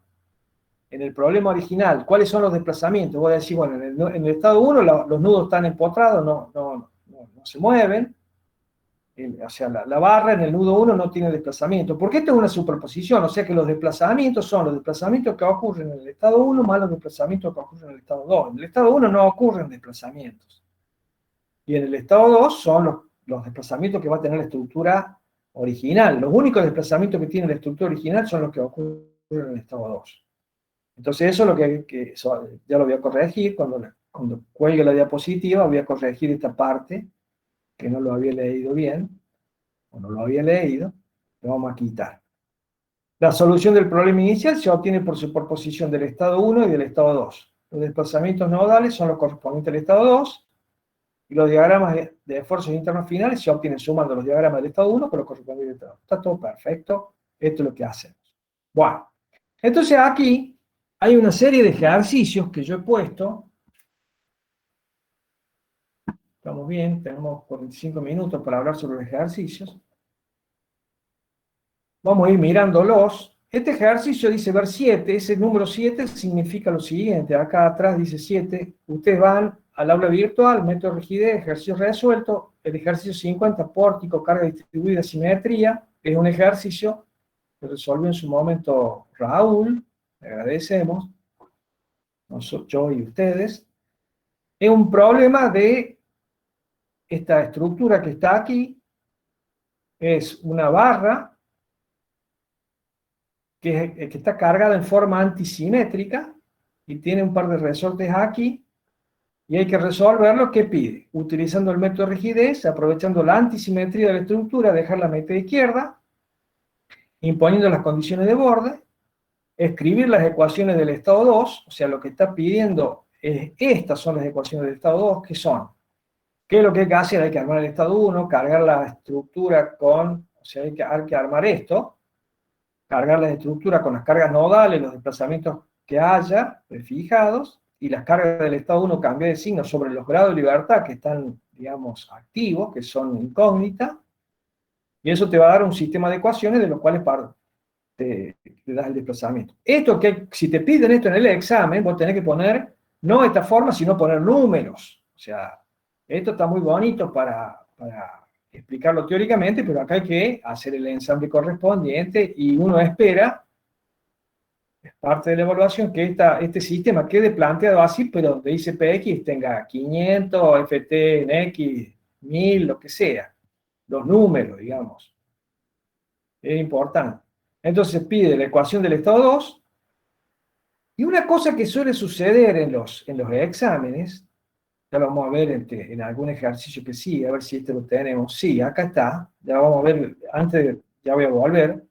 Speaker 1: en el problema original, ¿cuáles son los desplazamientos? Voy a decir, bueno, en el estado 1 los nudos están empotrados, no se mueven. O sea, la barra en el nudo 1 no tiene desplazamiento. Porque esto es una superposición, o sea que los desplazamientos son los desplazamientos que ocurren en el estado 1 más los desplazamientos que ocurren en el estado 2. En el estado 1 no ocurren desplazamientos. Y en el estado 2 son los desplazamientos que va a tener la estructura original. Los únicos desplazamientos que tiene la estructura original son los que ocurren en el estado 2. Entonces eso es lo que ya lo voy a corregir cuando cuando cuelgue la diapositiva voy a corregir esta parte, que no lo había leído bien, o no lo había leído, lo vamos a quitar. La solución del problema inicial se obtiene por superposición del estado 1 y del estado 2. Los desplazamientos nodales son los correspondientes al estado 2, y los diagramas de esfuerzos internos finales se obtienen sumando los diagramas del estado 1 con los correspondientes al estado 2. Está todo perfecto, esto es lo que hacemos. Bueno, entonces aquí hay una serie de ejercicios que yo he puesto. Estamos bien, tenemos 45 minutos para hablar sobre los ejercicios. Vamos a ir mirándolos. Este ejercicio dice ver 7, ese número 7 significa lo siguiente, acá atrás dice 7, ustedes van al aula virtual, método de rigidez, ejercicio resuelto, el ejercicio 50, pórtico, carga distribuida, simetría, es un ejercicio que resolvió en su momento Raúl, le agradecemos, yo y ustedes. Es un problema de esta estructura que está aquí, es una barra que está cargada en forma antisimétrica y tiene un par de resortes aquí, y hay que resolverlo. ¿Qué pide? Utilizando el método de rigidez, aprovechando la antisimetría de la estructura, dejar la meta izquierda, imponiendo las condiciones de borde, escribir las ecuaciones del estado 2, o sea, lo que está pidiendo es, estas son las ecuaciones del estado 2, que son, ¿qué es lo que hay que hacer? Hay que armar el estado 1, cargar la estructura con, o sea, hay que armar esto, cargar la estructura con las cargas nodales, los desplazamientos que haya prefijados, y las cargas del estado 1 cambiar de signo sobre los grados de libertad que están, digamos, activos, que son incógnitas, y eso te va a dar un sistema de ecuaciones de los cuales te das el desplazamiento. Esto que, si te piden esto en el examen, vos tenés que poner, no esta forma, sino poner números. O sea, esto está muy bonito para explicarlo teóricamente, pero acá hay que hacer el ensamble correspondiente, y uno espera, es parte de la evaluación, que este sistema quede planteado así, pero donde dice PX tenga 500, FT en X, 1000, lo que sea. Los números, digamos. Es importante. Entonces pide la ecuación del estado 2, y una cosa que suele suceder en los exámenes, ya lo vamos a ver en algún ejercicio que sí, a ver si este lo tenemos. Sí, acá está, ya lo vamos a ver, ya voy a volver.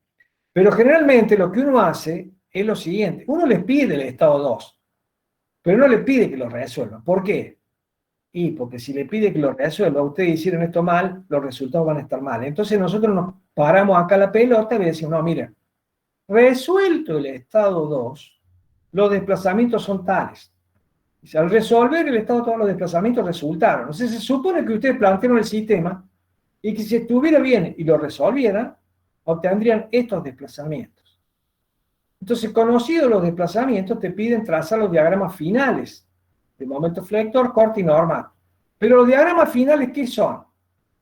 Speaker 1: Pero generalmente lo que uno hace es lo siguiente, uno les pide el estado 2, pero no le pide que lo resuelvan. ¿Por qué? Y porque si le pide que lo resuelva, ustedes hicieron esto mal, los resultados van a estar mal. Entonces nosotros nos paramos acá la pelota y decimos, no, mira, resuelto el estado 2, los desplazamientos son tales. Y al resolver el estado, todos los desplazamientos resultaron. Entonces se supone que ustedes plantearon el sistema y que si estuviera bien y lo resolvieran, obtendrían estos desplazamientos. Entonces, conocidos los desplazamientos, te piden trazar los diagramas finales de momento flector, corte y normal. Pero los diagramas finales, ¿qué son?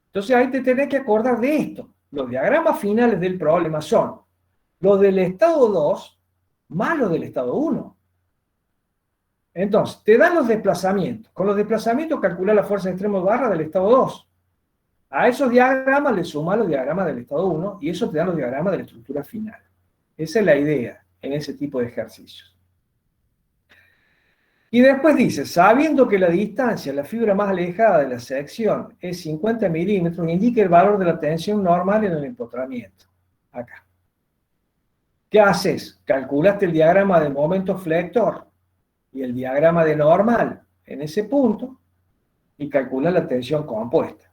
Speaker 1: Entonces ahí te tenés que acordar de esto. Los diagramas finales del problema son los del estado 2 más los del estado 1. Entonces, te dan los desplazamientos. Con los desplazamientos calcula la fuerza de extremo barra del estado 2. A esos diagramas le suman los diagramas del estado 1 y eso te da los diagramas de la estructura final. Esa es la idea en ese tipo de ejercicios. Y después dice, sabiendo que la distancia, la fibra más alejada de la sección es 50 milímetros, indica el valor de la tensión normal en el empotramiento. Acá. ¿Qué haces? Calculaste el diagrama de momento flector y el diagrama de normal en ese punto y calculas la tensión compuesta.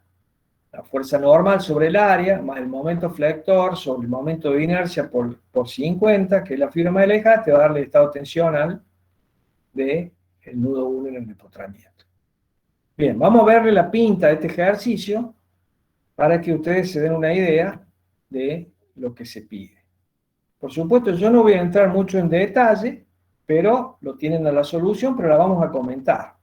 Speaker 1: La fuerza normal sobre el área, más el momento flector sobre el momento de inercia por 50, que es la fibra más alejada, te va a dar el estado tensional del nudo 1 en el empotramiento. Bien, vamos a verle la pinta de este ejercicio para que ustedes se den una idea de lo que se pide. Por supuesto, yo no voy a entrar mucho en detalle, pero lo tienen a la solución, pero la vamos a comentar.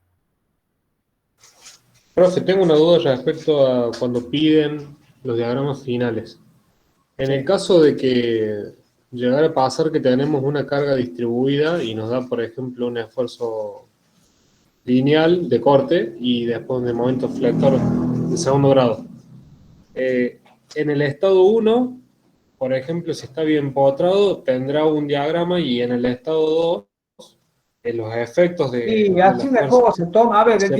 Speaker 2: Profe, tengo una duda respecto a cuando piden los diagramas finales. En el caso de que llegara a pasar que tenemos una carga distribuida y nos da, por ejemplo, un esfuerzo lineal de corte y después de momento flector de segundo grado. En el estado 1, por ejemplo, si está bien empotrado, tendrá un diagrama, y en el estado 2 los efectos
Speaker 1: Y
Speaker 2: de
Speaker 1: así
Speaker 2: la
Speaker 1: una
Speaker 2: fuerza.
Speaker 1: cosa, toma, a ver,
Speaker 2: Sí.
Speaker 1: el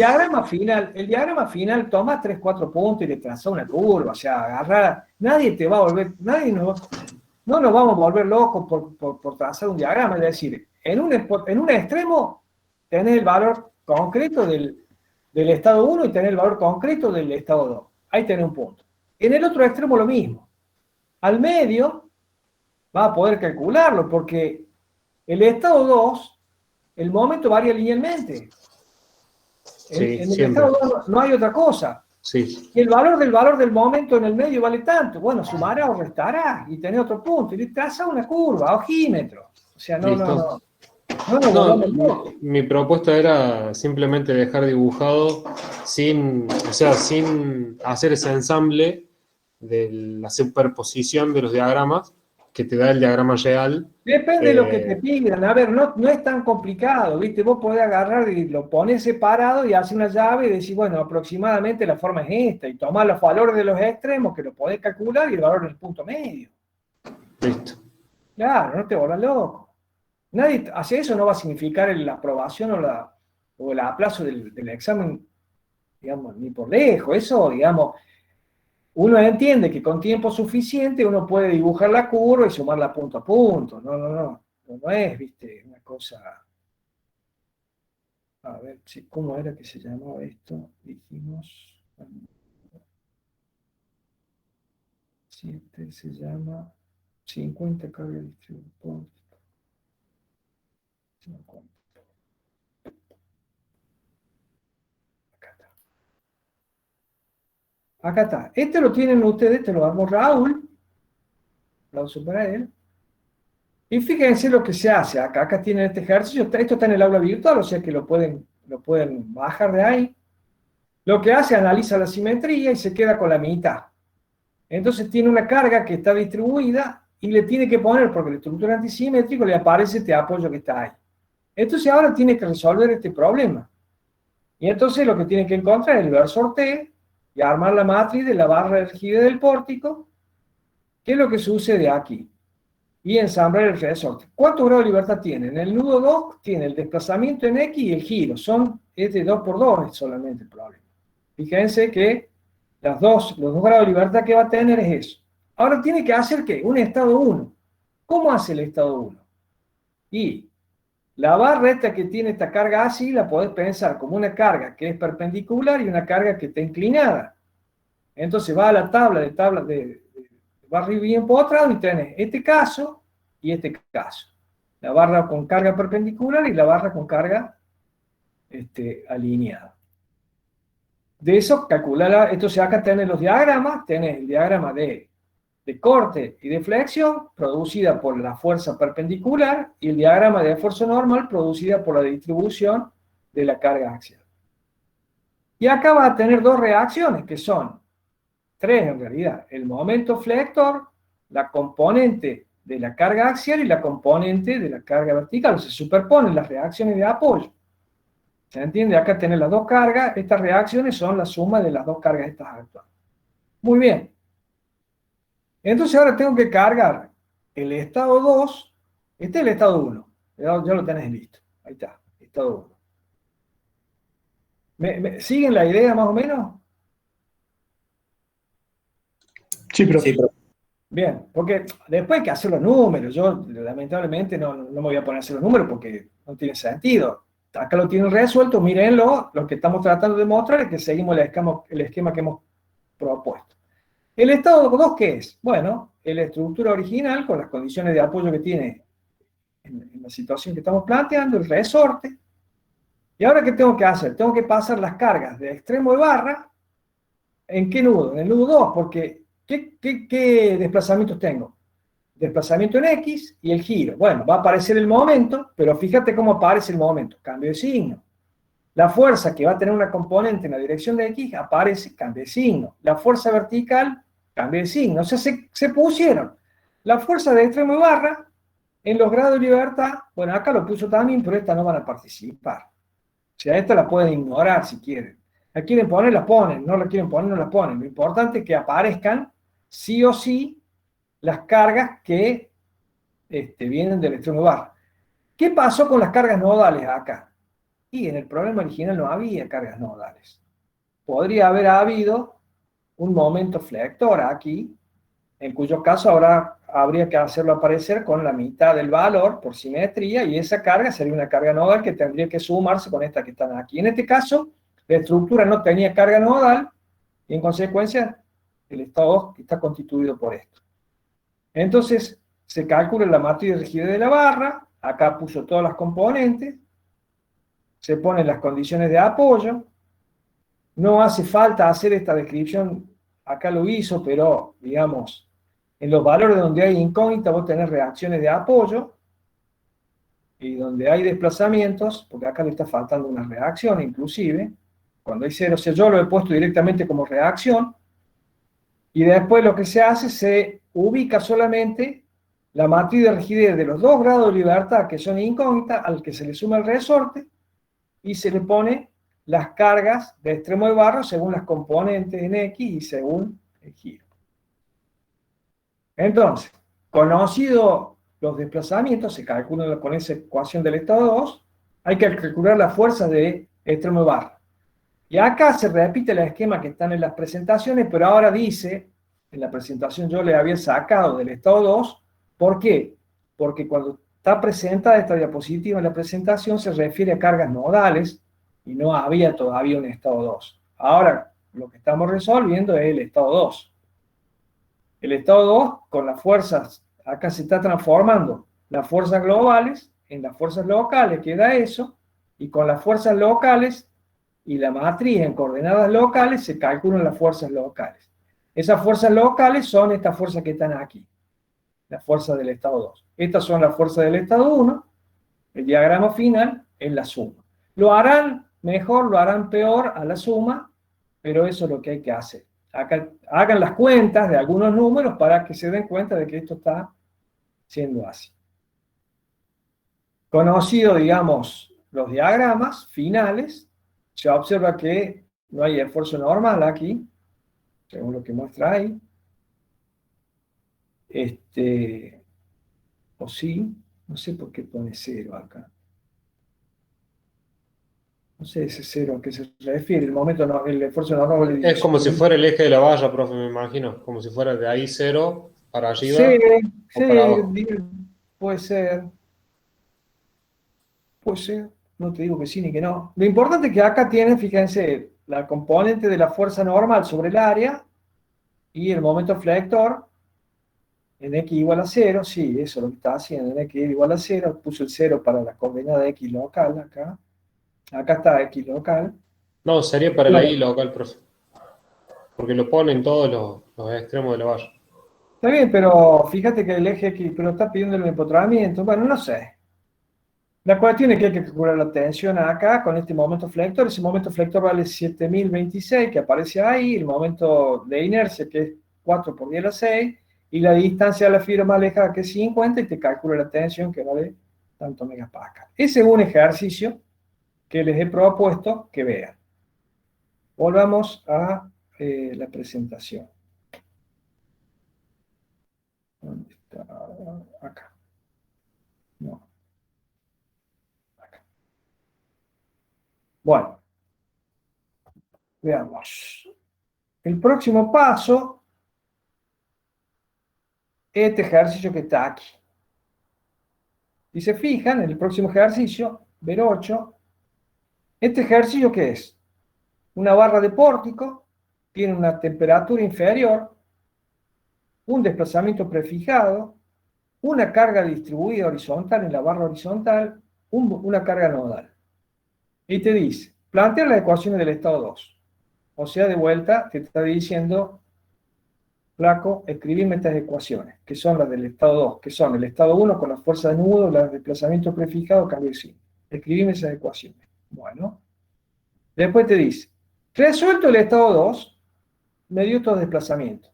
Speaker 1: diagrama final toma 3, 4 puntos y le traza una curva, o sea, agarrar, nadie te va a volver, no nos vamos a volver locos por trazar un diagrama, es decir, en un extremo tenés el valor concreto del estado 1 y tenés el valor concreto del estado 2, ahí tenés un punto. En el otro extremo lo mismo, al medio va a poder calcularlo, porque el estado 2, el momento varía linealmente.
Speaker 2: Sí,
Speaker 1: En el
Speaker 2: siempre.
Speaker 1: estado 2 no hay otra cosa.
Speaker 2: Sí,
Speaker 1: Y el valor del momento en el medio vale tanto. Bueno, sumará o restará y tenés otro punto. Y le traza una curva, ojímetro. O sea,
Speaker 2: listo.
Speaker 1: no nos
Speaker 2: No,
Speaker 1: volvamos locos.
Speaker 2: mi propuesta era simplemente dejar dibujado sin, o sea, sin hacer ese ensamble de la superposición de los diagramas que te da el diagrama real.
Speaker 1: Depende de lo que te pidan. A ver, no es tan complicado, ¿viste? Vos podés agarrar y lo pones separado y hacer una llave y decir, bueno, aproximadamente la forma es esta. Y tomar los valores de los extremos que lo podés calcular y el valor del punto medio.
Speaker 2: Listo.
Speaker 1: Claro, no te volvas loco. Nadie hace eso, no va a significar la aprobación o el aplazo del examen, digamos, ni por lejos. Eso, digamos, uno entiende que con tiempo suficiente uno puede dibujar la curva y sumarla punto a punto. No es, viste, una cosa. A ver, ¿cómo era que se llamaba esto? Dijimos. 7 se llama 50 carga distribución. Acá está. Este lo tienen ustedes, te lo damos Raúl. Aplauso para él. Y fíjense lo que se hace acá. Acá tienen este ejercicio. Esto está en el aula virtual, o sea que lo pueden bajar de ahí. Lo que hace, analiza la simetría y se queda con la mitad. Entonces tiene una carga que está distribuida y le tiene que poner, porque la estructura antisimétrica le aparece este apoyo que está ahí. Entonces ahora tiene que resolver este problema. Y entonces lo que tiene que encontrar es el versor T y armar la matriz de la barra erigida del pórtico. ¿Qué es lo que sucede aquí? Y ensamblar el resorte. ¿Cuántos grados de libertad tiene? En el nudo 2 tiene el desplazamiento en X y el giro. Es de 2 por 2 es solamente el problema. Fíjense que los dos grados de libertad que va a tener es eso. Ahora tiene que hacer ¿qué? Un estado 1. ¿Cómo hace el estado 1? Y la barra esta que tiene esta carga así la podés pensar como una carga que es perpendicular y una carga que está inclinada. Entonces va a la tabla de barra y bien empotrado y tenés este caso y este caso. La barra con carga perpendicular y la barra con carga alineada. De eso calcular, entonces acá tenés los diagramas, tenés el diagrama de corte y de flexión producida por la fuerza perpendicular y el diagrama de esfuerzo normal producida por la distribución de la carga axial. Y acá va a tener dos reacciones que son tres en realidad: el momento flector, la componente de la carga axial y la componente de la carga vertical. Se superponen las reacciones de apoyo. ¿Se entiende? Acá tenés las dos cargas. Estas reacciones son la suma de las dos cargas estas actuales. Muy bien. Entonces ahora tengo que cargar el estado 2. Este es el estado 1. Ya lo tenés listo. Ahí está, estado 1. ¿Siguen la idea más o menos?
Speaker 4: Sí, pero
Speaker 3: Sí, pero
Speaker 1: Bien, porque después hay que hacer los números. Yo lamentablemente no me voy a poner a hacer los números porque no tiene sentido. Acá lo tienen resuelto, mírenlo. Lo que estamos tratando de mostrar es que seguimos el esquema que hemos propuesto. ¿El estado 2 qué es? Bueno, es la estructura original con las condiciones de apoyo que tiene en la situación que estamos planteando, el resorte. ¿Y ahora qué tengo que hacer? Tengo que pasar las cargas de extremo de barra. ¿En qué nudo? En el nudo 2, porque ¿qué desplazamientos tengo? Desplazamiento en X y el giro. Bueno, va a aparecer el momento, pero fíjate cómo aparece el momento. Cambio de signo. La fuerza que va a tener una componente en la dirección de X aparece, cambio de signo. La fuerza vertical, cambio de signo. O sea, se pusieron la fuerza de extremo de barra en los grados de libertad. Bueno, acá lo puso también, pero estas no van a participar. O sea, esta la pueden ignorar si quieren. La quieren poner, la ponen. No la quieren poner, no la ponen. Lo importante es que aparezcan sí o sí las cargas que vienen del extremo de barra. ¿Qué pasó con las cargas nodales acá? Y en el problema original no había cargas nodales. Podría haber habido un momento flector aquí, en cuyo caso habría que hacerlo aparecer con la mitad del valor por simetría, y esa carga sería una carga nodal que tendría que sumarse con esta que están aquí. En este caso, la estructura no tenía carga nodal, y en consecuencia, el estado 2 está constituido por esto. Entonces, se calcula la matriz de rigidez de la barra, acá puso todas las componentes, se ponen las condiciones de apoyo, no hace falta hacer esta descripción, acá lo hizo, pero, digamos, en los valores donde hay incógnita vos tenés reacciones de apoyo, y donde hay desplazamientos, porque acá le está faltando una reacción inclusive, cuando hay cero, o sea, yo lo he puesto directamente como reacción, y después lo que se hace, se ubica solamente la matriz de rigidez de los 2 grados de libertad que son incógnitas, al que se le suma el resorte, y se le pone las cargas de extremo de barra según las componentes en X y según el giro. Entonces, conocido los desplazamientos, se calculan con esa ecuación del estado 2, hay que calcular las fuerzas de extremo de barra. Y acá se repite el esquema que están en las presentaciones, pero ahora dice, en la presentación yo le había sacado del estado 2, ¿por qué? Porque cuando está presentada esta diapositiva en la presentación se refiere a cargas nodales y no había todavía un estado 2. Ahora lo que estamos resolviendo es el estado 2. El estado 2 con las fuerzas, acá se está transformando las fuerzas globales en las fuerzas locales, queda eso, y con las fuerzas locales y la matriz en coordenadas locales se calculan las fuerzas locales. Esas fuerzas locales son estas fuerzas que están aquí, las fuerzas del estado 2. Estas son las fuerzas del estado 1, el diagrama final es la suma. Lo harán mejor, lo harán peor a la suma, pero eso es lo que hay que hacer. Acá hagan las cuentas de algunos números para que se den cuenta de que esto está siendo así. Conocido, digamos, los diagramas finales, se observa que no hay esfuerzo normal aquí, según lo que muestra ahí. O sí, no sé por qué pone 0 acá. No sé ese 0 a qué se refiere, el momento no, el esfuerzo normal.
Speaker 2: Es como si fuera el eje de la valla, profe, me imagino. Como si fuera de ahí 0 para arriba
Speaker 1: Sí,
Speaker 2: o para abajo.
Speaker 1: puede ser. Puede ser. No te digo que sí ni que no. Lo importante es que acá tienen, fíjense, la componente de la fuerza normal sobre el área y el momento flector en X igual a 0. Sí, eso es lo que está haciendo, en X igual a 0. Puso el 0 para la coordenada X local acá. Acá está X local.
Speaker 2: No, sería para la I local, profe. Porque lo ponen todos los extremos de la valla.
Speaker 1: Está bien, pero fíjate que el eje X, pero está pidiendo el empotramiento. Bueno, no sé. La cuestión es que hay que calcular la tensión acá con este momento flector. Ese momento flector vale 7026, que aparece ahí. El momento de inercia, que es 4 por 10 a la 6. Y la distancia a la fibra más lejana, que es 50, y te calcula la tensión, que vale tanto megapascal. Ese es un ejercicio que les he propuesto que vean. Volvamos a la presentación. ¿Dónde está? Acá. No. Acá. Bueno. Veamos. El próximo paso, este ejercicio que está aquí. Si se fijan, en el próximo ejercicio, ver 8, ¿este ejercicio qué es? Una barra de pórtico, tiene una temperatura inferior, un desplazamiento prefijado, una carga distribuida horizontal en la barra horizontal, una carga nodal. Y te dice, plantea las ecuaciones del estado 2. O sea, de vuelta, te está diciendo, flaco, escribime estas ecuaciones, que son las del estado 2, que son el estado 1 con la fuerza de nudo, los desplazamientos prefijados, cambio de signo. Escribime esas ecuaciones. Bueno. Después te dice, resuelto el estado 2, me dio estos desplazamientos.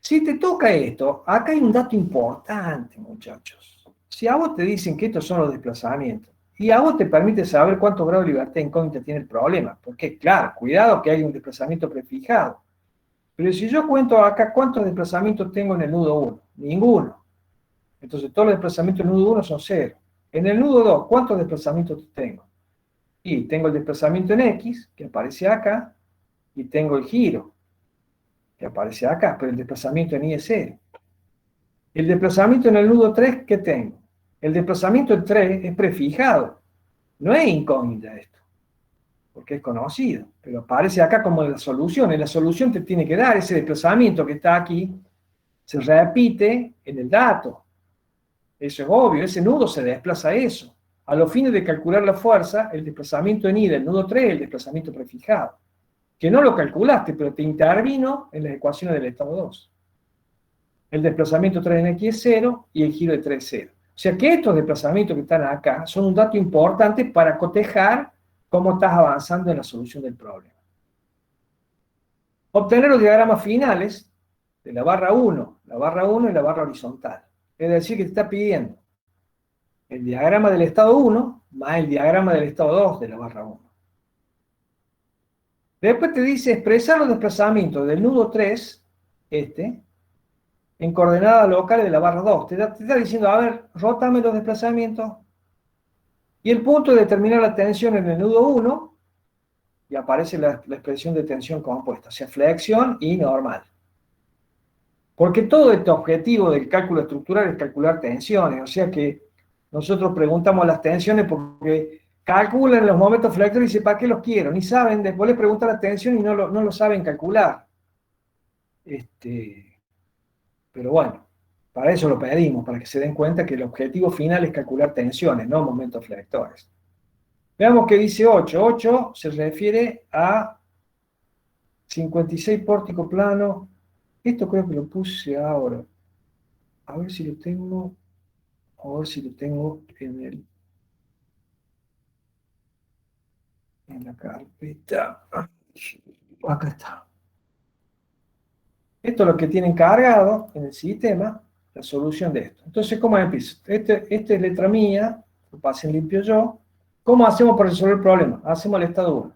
Speaker 1: Si te toca esto, acá hay un dato importante, muchachos. Si a vos te dicen que estos son los desplazamientos, y a vos te permite saber cuántos grados de libertad incógnita tiene el problema, porque claro, cuidado que hay un desplazamiento prefijado. Pero si yo cuento acá cuántos desplazamientos tengo en el nudo 1, ninguno. Entonces todos los desplazamientos en el nudo 1 son 0. En el nudo 2, ¿cuántos desplazamientos tengo? Y tengo el desplazamiento en X, que aparece acá, y tengo el giro, que aparece acá, pero el desplazamiento en Y es 0. El desplazamiento en el nudo 3, ¿qué tengo? El desplazamiento en 3 es prefijado. No es incógnita esto, porque es conocido, pero aparece acá como la solución. En la solución te tiene que dar ese desplazamiento que está aquí, se repite en el dato. Eso es obvio, ese nudo se desplaza a eso. A los fines de calcular la fuerza, el desplazamiento en Y del nudo 3 es el desplazamiento prefijado, que no lo calculaste, pero te intervino en las ecuaciones del estado 2. El desplazamiento 3 en X es 0 y el giro de 3 es 0. O sea que estos desplazamientos que están acá son un dato importante para cotejar cómo estás avanzando en la solución del problema. Obtener los diagramas finales de la barra 1 y la barra horizontal. Es decir, que te está pidiendo el diagrama del estado 1 más el diagrama del estado 2 de la barra 1. Después te dice expresar los desplazamientos del nudo 3, en coordenadas locales de la barra 2. Te está diciendo, a ver, rótame los desplazamientos. Y el punto es determinar la tensión en el nudo 1, y aparece la expresión de tensión compuesta, o sea, flexión y normal. Porque todo este objetivo del cálculo estructural es calcular tensiones, o sea que nosotros preguntamos las tensiones porque calculan los momentos flectores y dicen, ¿para qué los quiero? Ni saben, después les preguntan la tensión y no lo saben calcular. Pero bueno, para eso lo pedimos, para que se den cuenta que el objetivo final es calcular tensiones, no momentos flectores. Veamos qué dice 8. 8 se refiere a 56 pórtico plano. Esto creo que lo puse ahora. A ver si lo tengo. A ver si lo tengo en la carpeta. Acá está. Esto es lo que tienen cargado en el sistema, la solución de esto. Entonces, ¿cómo empiezo? Este es letra mía, lo pasen limpio yo. ¿Cómo hacemos para resolver el problema? Hacemos el estado 1.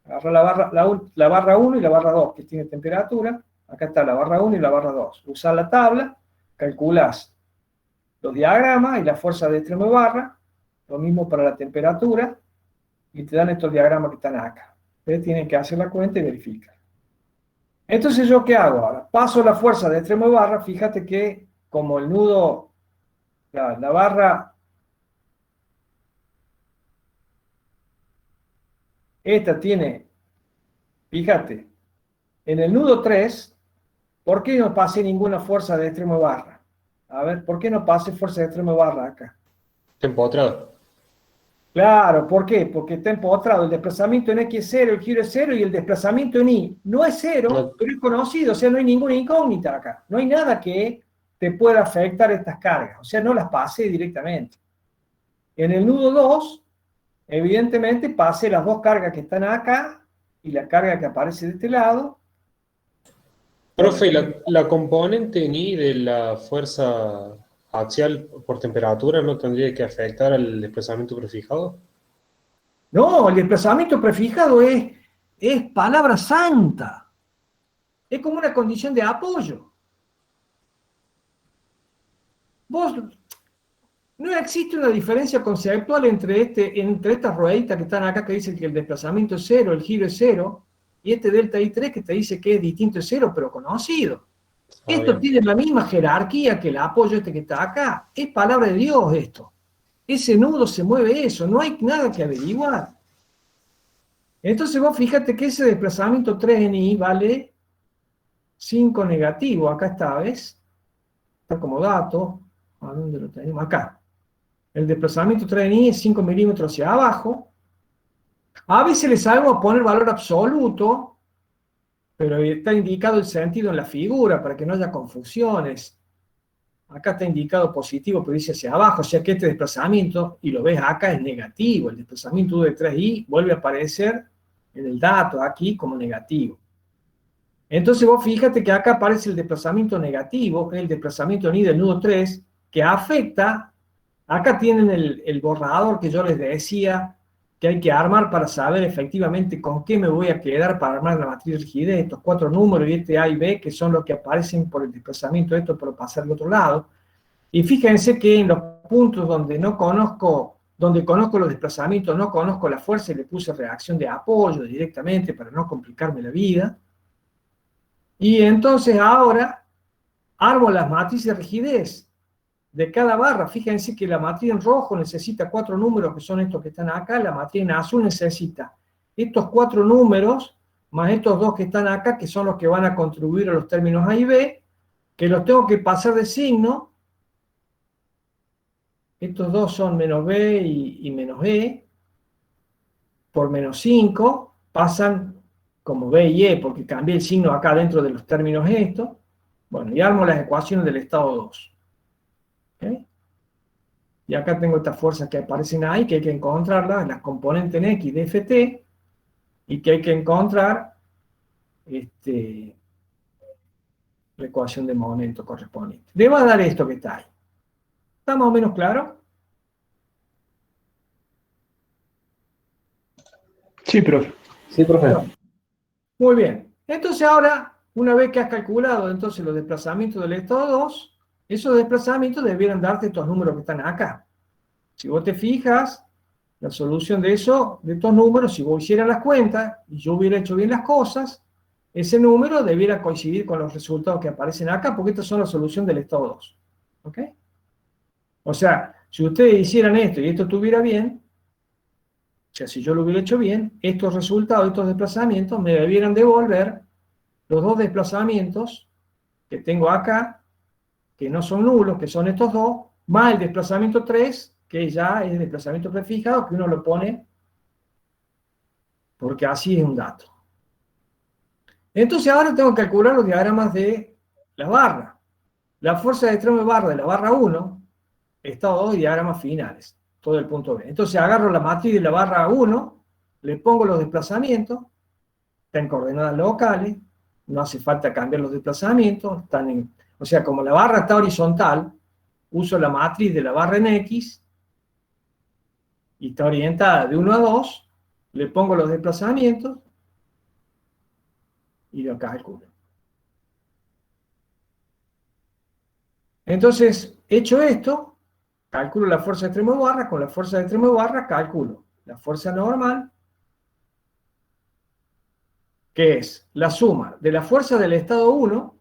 Speaker 1: Agarra la barra 1 y la barra 2, que tiene temperatura. Acá está la barra 1 y la barra 2. Usás la tabla, calculás los diagramas y la fuerza de extremo de barra. Lo mismo para la temperatura. Y te dan estos diagramas que están acá. Ustedes tienen que hacer la cuenta y verificar. Entonces, ¿yo qué hago ahora? Paso la fuerza de extremo de barra. Fíjate que como el nudo, la barra, esta tiene, fíjate, en el nudo 3, ¿por qué no pasé ninguna fuerza de extremo de barra? A ver, ¿por qué no pasé fuerza de extremo de barra acá?
Speaker 2: Empotrado.
Speaker 1: Claro, ¿por qué? Porque está empotrado. El desplazamiento en X es 0, el giro es 0 y el desplazamiento en Y no es 0,
Speaker 2: No.
Speaker 1: pero es conocido. O sea, no hay ninguna incógnita acá. No hay nada que te pueda afectar estas cargas. O sea, no las pasé directamente. En el nudo 2, evidentemente, pasé las dos cargas que están acá y la carga que aparece de este lado.
Speaker 2: Profe, ¿y la componente ni de la fuerza axial por temperatura no tendría que afectar al desplazamiento prefijado?
Speaker 1: No, el desplazamiento prefijado es palabra santa. Es como una condición de apoyo. No existe una diferencia conceptual entre estas rueditas que están acá que dicen que el desplazamiento es 0, el giro es 0, y este delta I3 que te dice que es distinto es 0, pero conocido. Esto
Speaker 2: bien.
Speaker 1: tiene la misma jerarquía que el apoyo que está acá. Es palabra de Dios esto. Ese nudo se mueve eso, no hay nada que averiguar. Entonces vos fíjate que ese desplazamiento 3 en I vale 5 negativo. Acá está, ¿ves? Está como dato. ¿A dónde lo tenemos? Acá. El desplazamiento 3 en I es 5 milímetros hacia abajo. A veces les salgo a poner valor absoluto, pero está indicado el sentido en la figura para que no haya confusiones. Acá está indicado positivo, pero dice hacia abajo, o sea que este desplazamiento, y lo ves acá, es negativo. El desplazamiento U de 3i vuelve a aparecer en el dato aquí como negativo. Entonces vos fíjate que acá aparece el desplazamiento negativo, el desplazamiento en I del nudo 3, que afecta, acá tienen el borrador que yo les decía, que hay que armar para saber efectivamente con qué me voy a quedar para armar la matriz de rigidez, estos 4 números y este A y B, que son los que aparecen por el desplazamiento de esto, por pasar al otro lado. Y fíjense que en los puntos donde no conozco, donde conozco los desplazamientos, no conozco la fuerza y le puse reacción de apoyo directamente para no complicarme la vida. Y entonces ahora armo las matrices de rigidez de cada barra. Fíjense que la matriz en rojo necesita 4 números, que son estos que están acá. La matriz en azul necesita estos 4 números, más estos 2 que están acá, que son los que van a contribuir a los términos A y B, que los tengo que pasar de signo. Estos 2 son menos B y menos E, por menos 5, pasan como B y E, porque cambié el signo acá dentro de los términos estos. Bueno, y armo las ecuaciones del estado 2. ¿Okay? Y acá tengo estas fuerzas que aparecen ahí, que hay que encontrarlas, las componentes en X de Ft, y que hay que encontrar la ecuación de momento correspondiente. Le va a dar esto que está ahí. ¿Está más o menos claro?
Speaker 4: Sí, profe.
Speaker 2: Sí, profe.
Speaker 1: Bueno, muy bien. Entonces ahora, una vez que has calculado entonces los desplazamientos del estado 2, esos desplazamientos debieran darte estos números que están acá. Si vos te fijas, la solución de eso, de estos números, si vos hicieras las cuentas y yo hubiera hecho bien las cosas, ese número debiera coincidir con los resultados que aparecen acá, porque estas son la solución del estado 2. ¿Ok? O sea, si ustedes hicieran esto y esto estuviera bien, o sea, si yo lo hubiera hecho bien, estos resultados, estos desplazamientos, me debieran devolver los 2 desplazamientos que tengo acá, que no son nulos, que son estos 2, más el desplazamiento 3, que ya es el desplazamiento prefijado, que uno lo pone porque así es un dato. Entonces ahora tengo que calcular los diagramas de la barra. La fuerza de extremo de barra de la barra 1, estado 2 y diagramas finales, todo el punto B. Entonces agarro la matriz de la barra 1, le pongo los desplazamientos, está en coordenadas locales, no hace falta cambiar los desplazamientos, o sea, como la barra está horizontal, uso la matriz de la barra en X, y está orientada de 1 a 2, le pongo los desplazamientos, y lo calculo. Entonces, hecho esto, calculo la fuerza de extremo de barra, con la fuerza de extremo de barra calculo la fuerza normal, que es la suma de la fuerza del estado 1,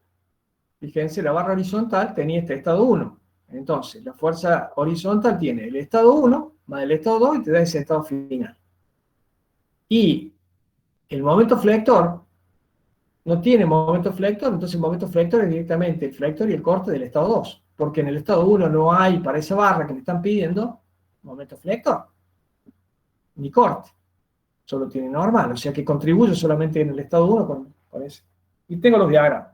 Speaker 1: fíjense, la barra horizontal tenía este estado 1, entonces la fuerza horizontal tiene el estado 1 más el estado 2 y te da ese estado final. Y el momento flector no tiene momento flector, entonces el momento flector es directamente el flector y el corte del estado 2, porque en el estado 1 no hay para esa barra que me están pidiendo momento flector, ni corte, solo tiene normal, o sea que contribuyo solamente en el estado 1 con ese. Y tengo los diagramas.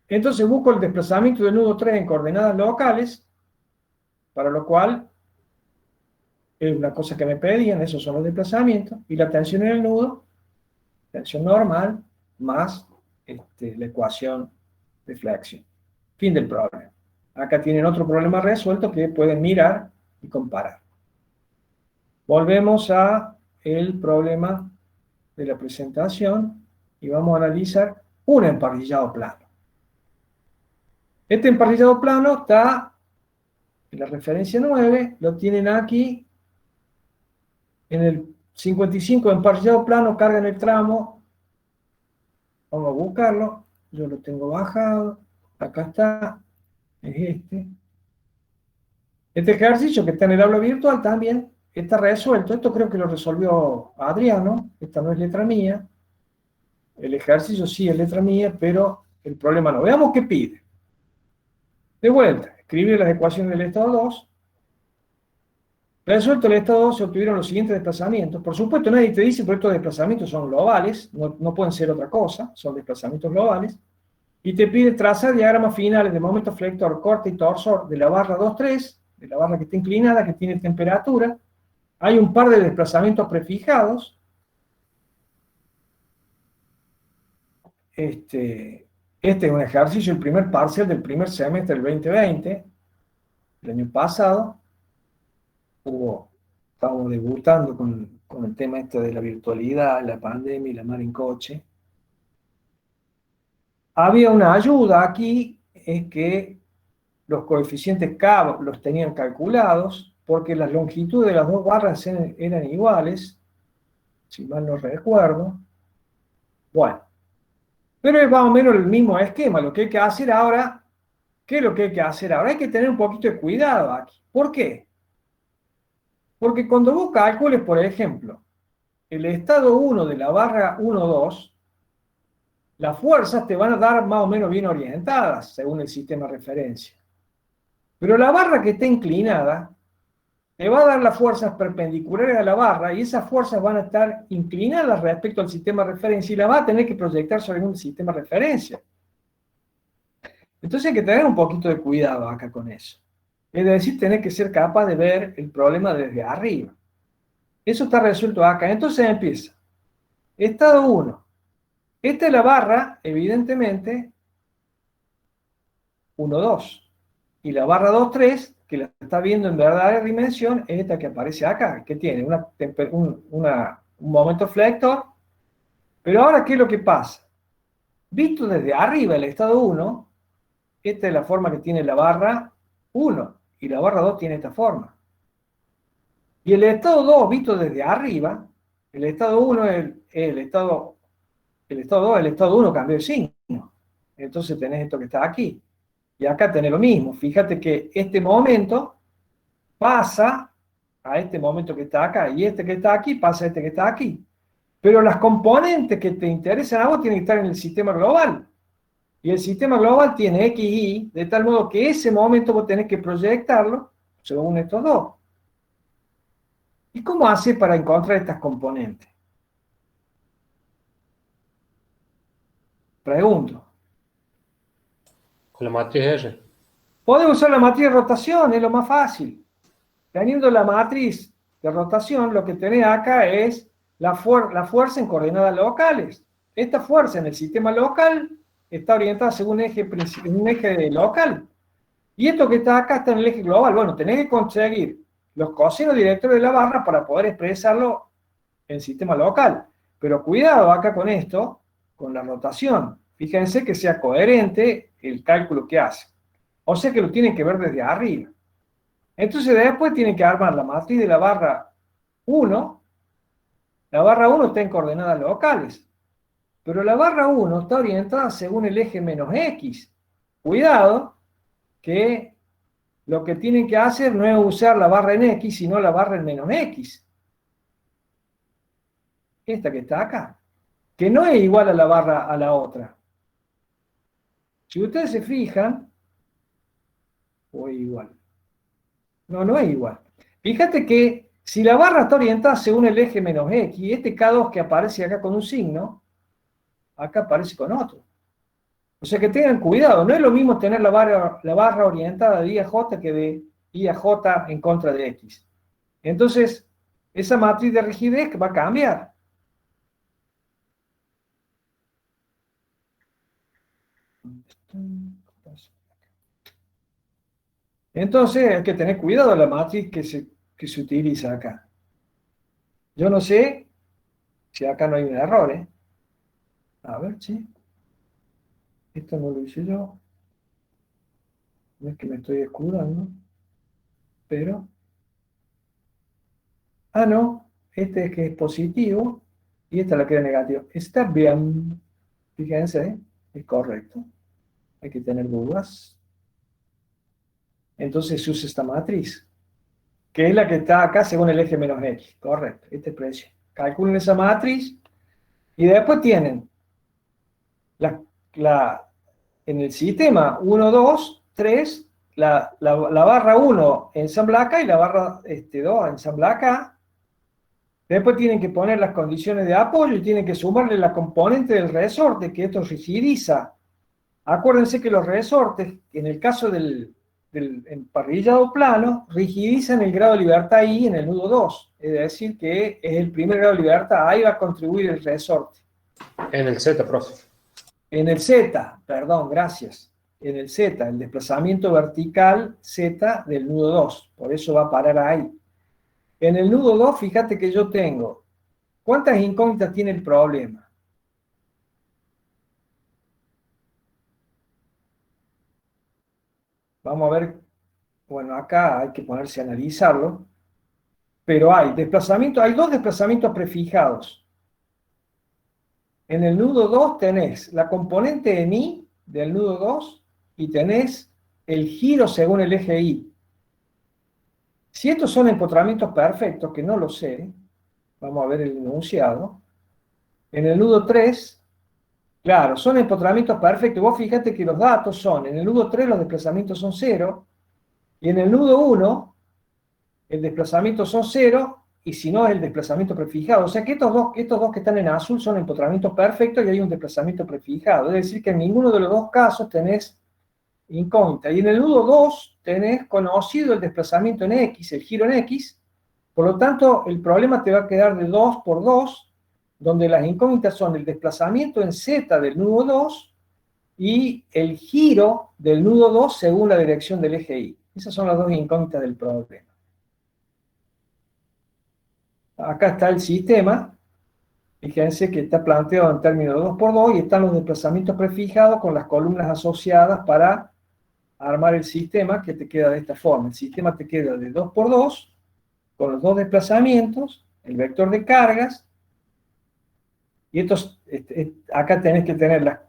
Speaker 1: Entonces busco el desplazamiento del nudo 3 en coordenadas locales, para lo cual es una cosa que me pedían, esos son los desplazamientos, y la tensión en el nudo, tensión normal, más la ecuación de flexión. Fin del problema. Acá tienen otro problema resuelto que pueden mirar y comparar. Volvemos a el problema de la presentación y vamos a analizar un emparrillado plano. Este emparrillado plano está en la referencia 9, lo tienen aquí en el 55, emparrillado plano, carga en el tramo. Vamos a buscarlo, yo lo tengo bajado, acá está, es este. Este ejercicio que está en el aula virtual también está resuelto. Esto creo que lo resolvió Adriano, esta no es letra mía. El ejercicio sí es letra mía, pero el problema no. Veamos qué pide. De vuelta, escribir las ecuaciones del estado 2. Resuelto el estado 2, se obtuvieron los siguientes desplazamientos. Por supuesto, nadie te dice, pero estos desplazamientos son globales, no pueden ser otra cosa, son desplazamientos globales. Y te pide trazar diagramas finales de momento flector, corte y torsor de la barra 2,3, de la barra que está inclinada, que tiene temperatura. Hay un par de desplazamientos prefijados. Este es un ejercicio, el primer parcial del primer semestre del 2020, el año pasado. Estábamos debutando con el tema de la virtualidad, la pandemia y la mar en coche. Había una ayuda aquí, es que los coeficientes K los tenían calculados, porque las longitudes de las dos barras eran iguales, si mal no recuerdo. Bueno, pero es más o menos el mismo esquema. Lo que hay que hacer ahora, ¿qué es lo que hay que hacer ahora? Hay que tener un poquito de cuidado aquí. ¿Por qué? Porque cuando vos calcules, por ejemplo, el estado 1 de la barra 1, 2, las fuerzas te van a dar más o menos bien orientadas, según el sistema de referencia. Pero la barra que está inclinada, te va a dar las fuerzas perpendiculares a la barra, y esas fuerzas van a estar inclinadas respecto al sistema de referencia, y las va a tener que proyectar sobre un sistema de referencia. Entonces hay que tener un poquito de cuidado acá con eso. Es decir, tener que ser capaz de ver el problema desde arriba. Eso está resuelto acá. Entonces empieza. Estado 1. Esta es la barra, evidentemente, 1, 2. Y la barra 2, 3, que la está viendo en verdadera dimensión, es esta que aparece acá, que tiene un momento flector. Pero ahora, ¿qué es lo que pasa? Visto desde arriba el estado 1, esta es la forma que tiene la barra 1, y la barra 2 tiene esta forma. Y el estado 2, visto desde arriba, el estado 1 es el estado 2, el estado 1 cambió de signo. Entonces tenés esto que está aquí. Y acá tenés lo mismo. Fíjate que este momento pasa a este momento que está acá, y este que está aquí pasa a este que está aquí. Pero las componentes que te interesan a vos tienen que estar en el sistema global. Y el sistema global tiene X y Y, de tal modo que ese momento vos tenés que proyectarlo según estos dos. ¿Y cómo hace para encontrar estas componentes? Pregunto.
Speaker 2: Con la matriz R.
Speaker 1: Podemos usar la matriz de rotación, es lo más fácil. Teniendo la matriz de rotación, lo que tenés acá es la fuerza en coordenadas locales. Esta fuerza en el sistema local está orientada según un eje local. Y esto que está acá está en el eje global. Bueno, tenés que conseguir los cosinos directores de la barra para poder expresarlo en sistema local. Pero cuidado acá con esto, con la rotación. Fíjense que sea coherente el cálculo que hace. O sea que lo tienen que ver desde arriba. Entonces después tienen que armar la matriz de la barra 1. La barra 1 está en coordenadas locales. Pero la barra 1 está orientada según el eje menos X. Cuidado, que lo que tienen que hacer no es usar la barra en X, sino la barra en menos X. Esta que está acá. Que no es igual a la barra a la otra. Si ustedes se fijan, o es igual. No, no es igual. Fíjate que si la barra está orientada según el eje menos X, este K2 que aparece acá con un signo, acá aparece con otro. O sea que tengan cuidado, no es lo mismo tener la barra orientada de I a J que de I a J en contra de X. Entonces, esa matriz de rigidez va a cambiar. Entonces hay que tener cuidado de la matriz que se utiliza acá. Yo no sé si acá no hay un error, ¿eh? A ver, sí. Esto no lo hice yo. No es que me estoy escudando. Pero... Ah, no. Este es que es positivo. Y esta la que era negativa. Está bien. Fíjense, ¿eh? Es correcto. Hay que tener dudas. Entonces se usa esta matriz, que es la que está acá según el eje menos X. Correcto. Esta expresión. Calculen esa matriz. Y después tienen en el sistema 1, 2, 3, la barra 1 ensambla acá y la barra 2 ensambla acá. Después tienen que poner las condiciones de apoyo y tienen que sumarle la componente del resorte, que esto rigidiza. Acuérdense que los resortes, en el caso del emparrillado plano, rigidizan el grado de libertad I en el nudo 2. Es decir, que es el primer grado de libertad. Ahí va a contribuir el resorte.
Speaker 2: En el Z, profe.
Speaker 1: En el Z, perdón, gracias. En el Z, el desplazamiento vertical Z del nudo 2. Por eso va a parar ahí. En el nudo 2, fíjate que yo tengo. ¿Cuántas incógnitas tiene el problema? Vamos a ver, bueno, acá hay que ponerse a analizarlo, pero hay dos desplazamientos prefijados. En el nudo 2 tenés la componente en I del nudo 2 y tenés el giro según el eje Y. Si estos son empotramientos perfectos, que no lo sé, vamos a ver el enunciado. En el nudo 3, claro, son empotramientos perfectos. Vos fíjate que los datos son, en el nudo 3 los desplazamientos son 0, y en el nudo 1 el desplazamiento son 0, y si no es el desplazamiento prefijado. O sea que estos dos que están en azul son empotramientos perfectos y hay un desplazamiento prefijado. Es decir, que en ninguno de los dos casos tenés incógnita. Y en el nudo 2 tenés conocido el desplazamiento en X, el giro en X, por lo tanto el problema te va a quedar de 2 por 2, donde las incógnitas son el desplazamiento en Z del nudo 2 y el giro del nudo 2 según la dirección del eje Y. Esas son las dos incógnitas del problema. Acá está el sistema. Fíjense que está planteado en términos de 2 por 2 y están los desplazamientos prefijados con las columnas asociadas para armar el sistema, que te queda de esta forma. El sistema te queda de 2 por 2 con los dos desplazamientos, el vector de cargas, y estos, acá tenés que tener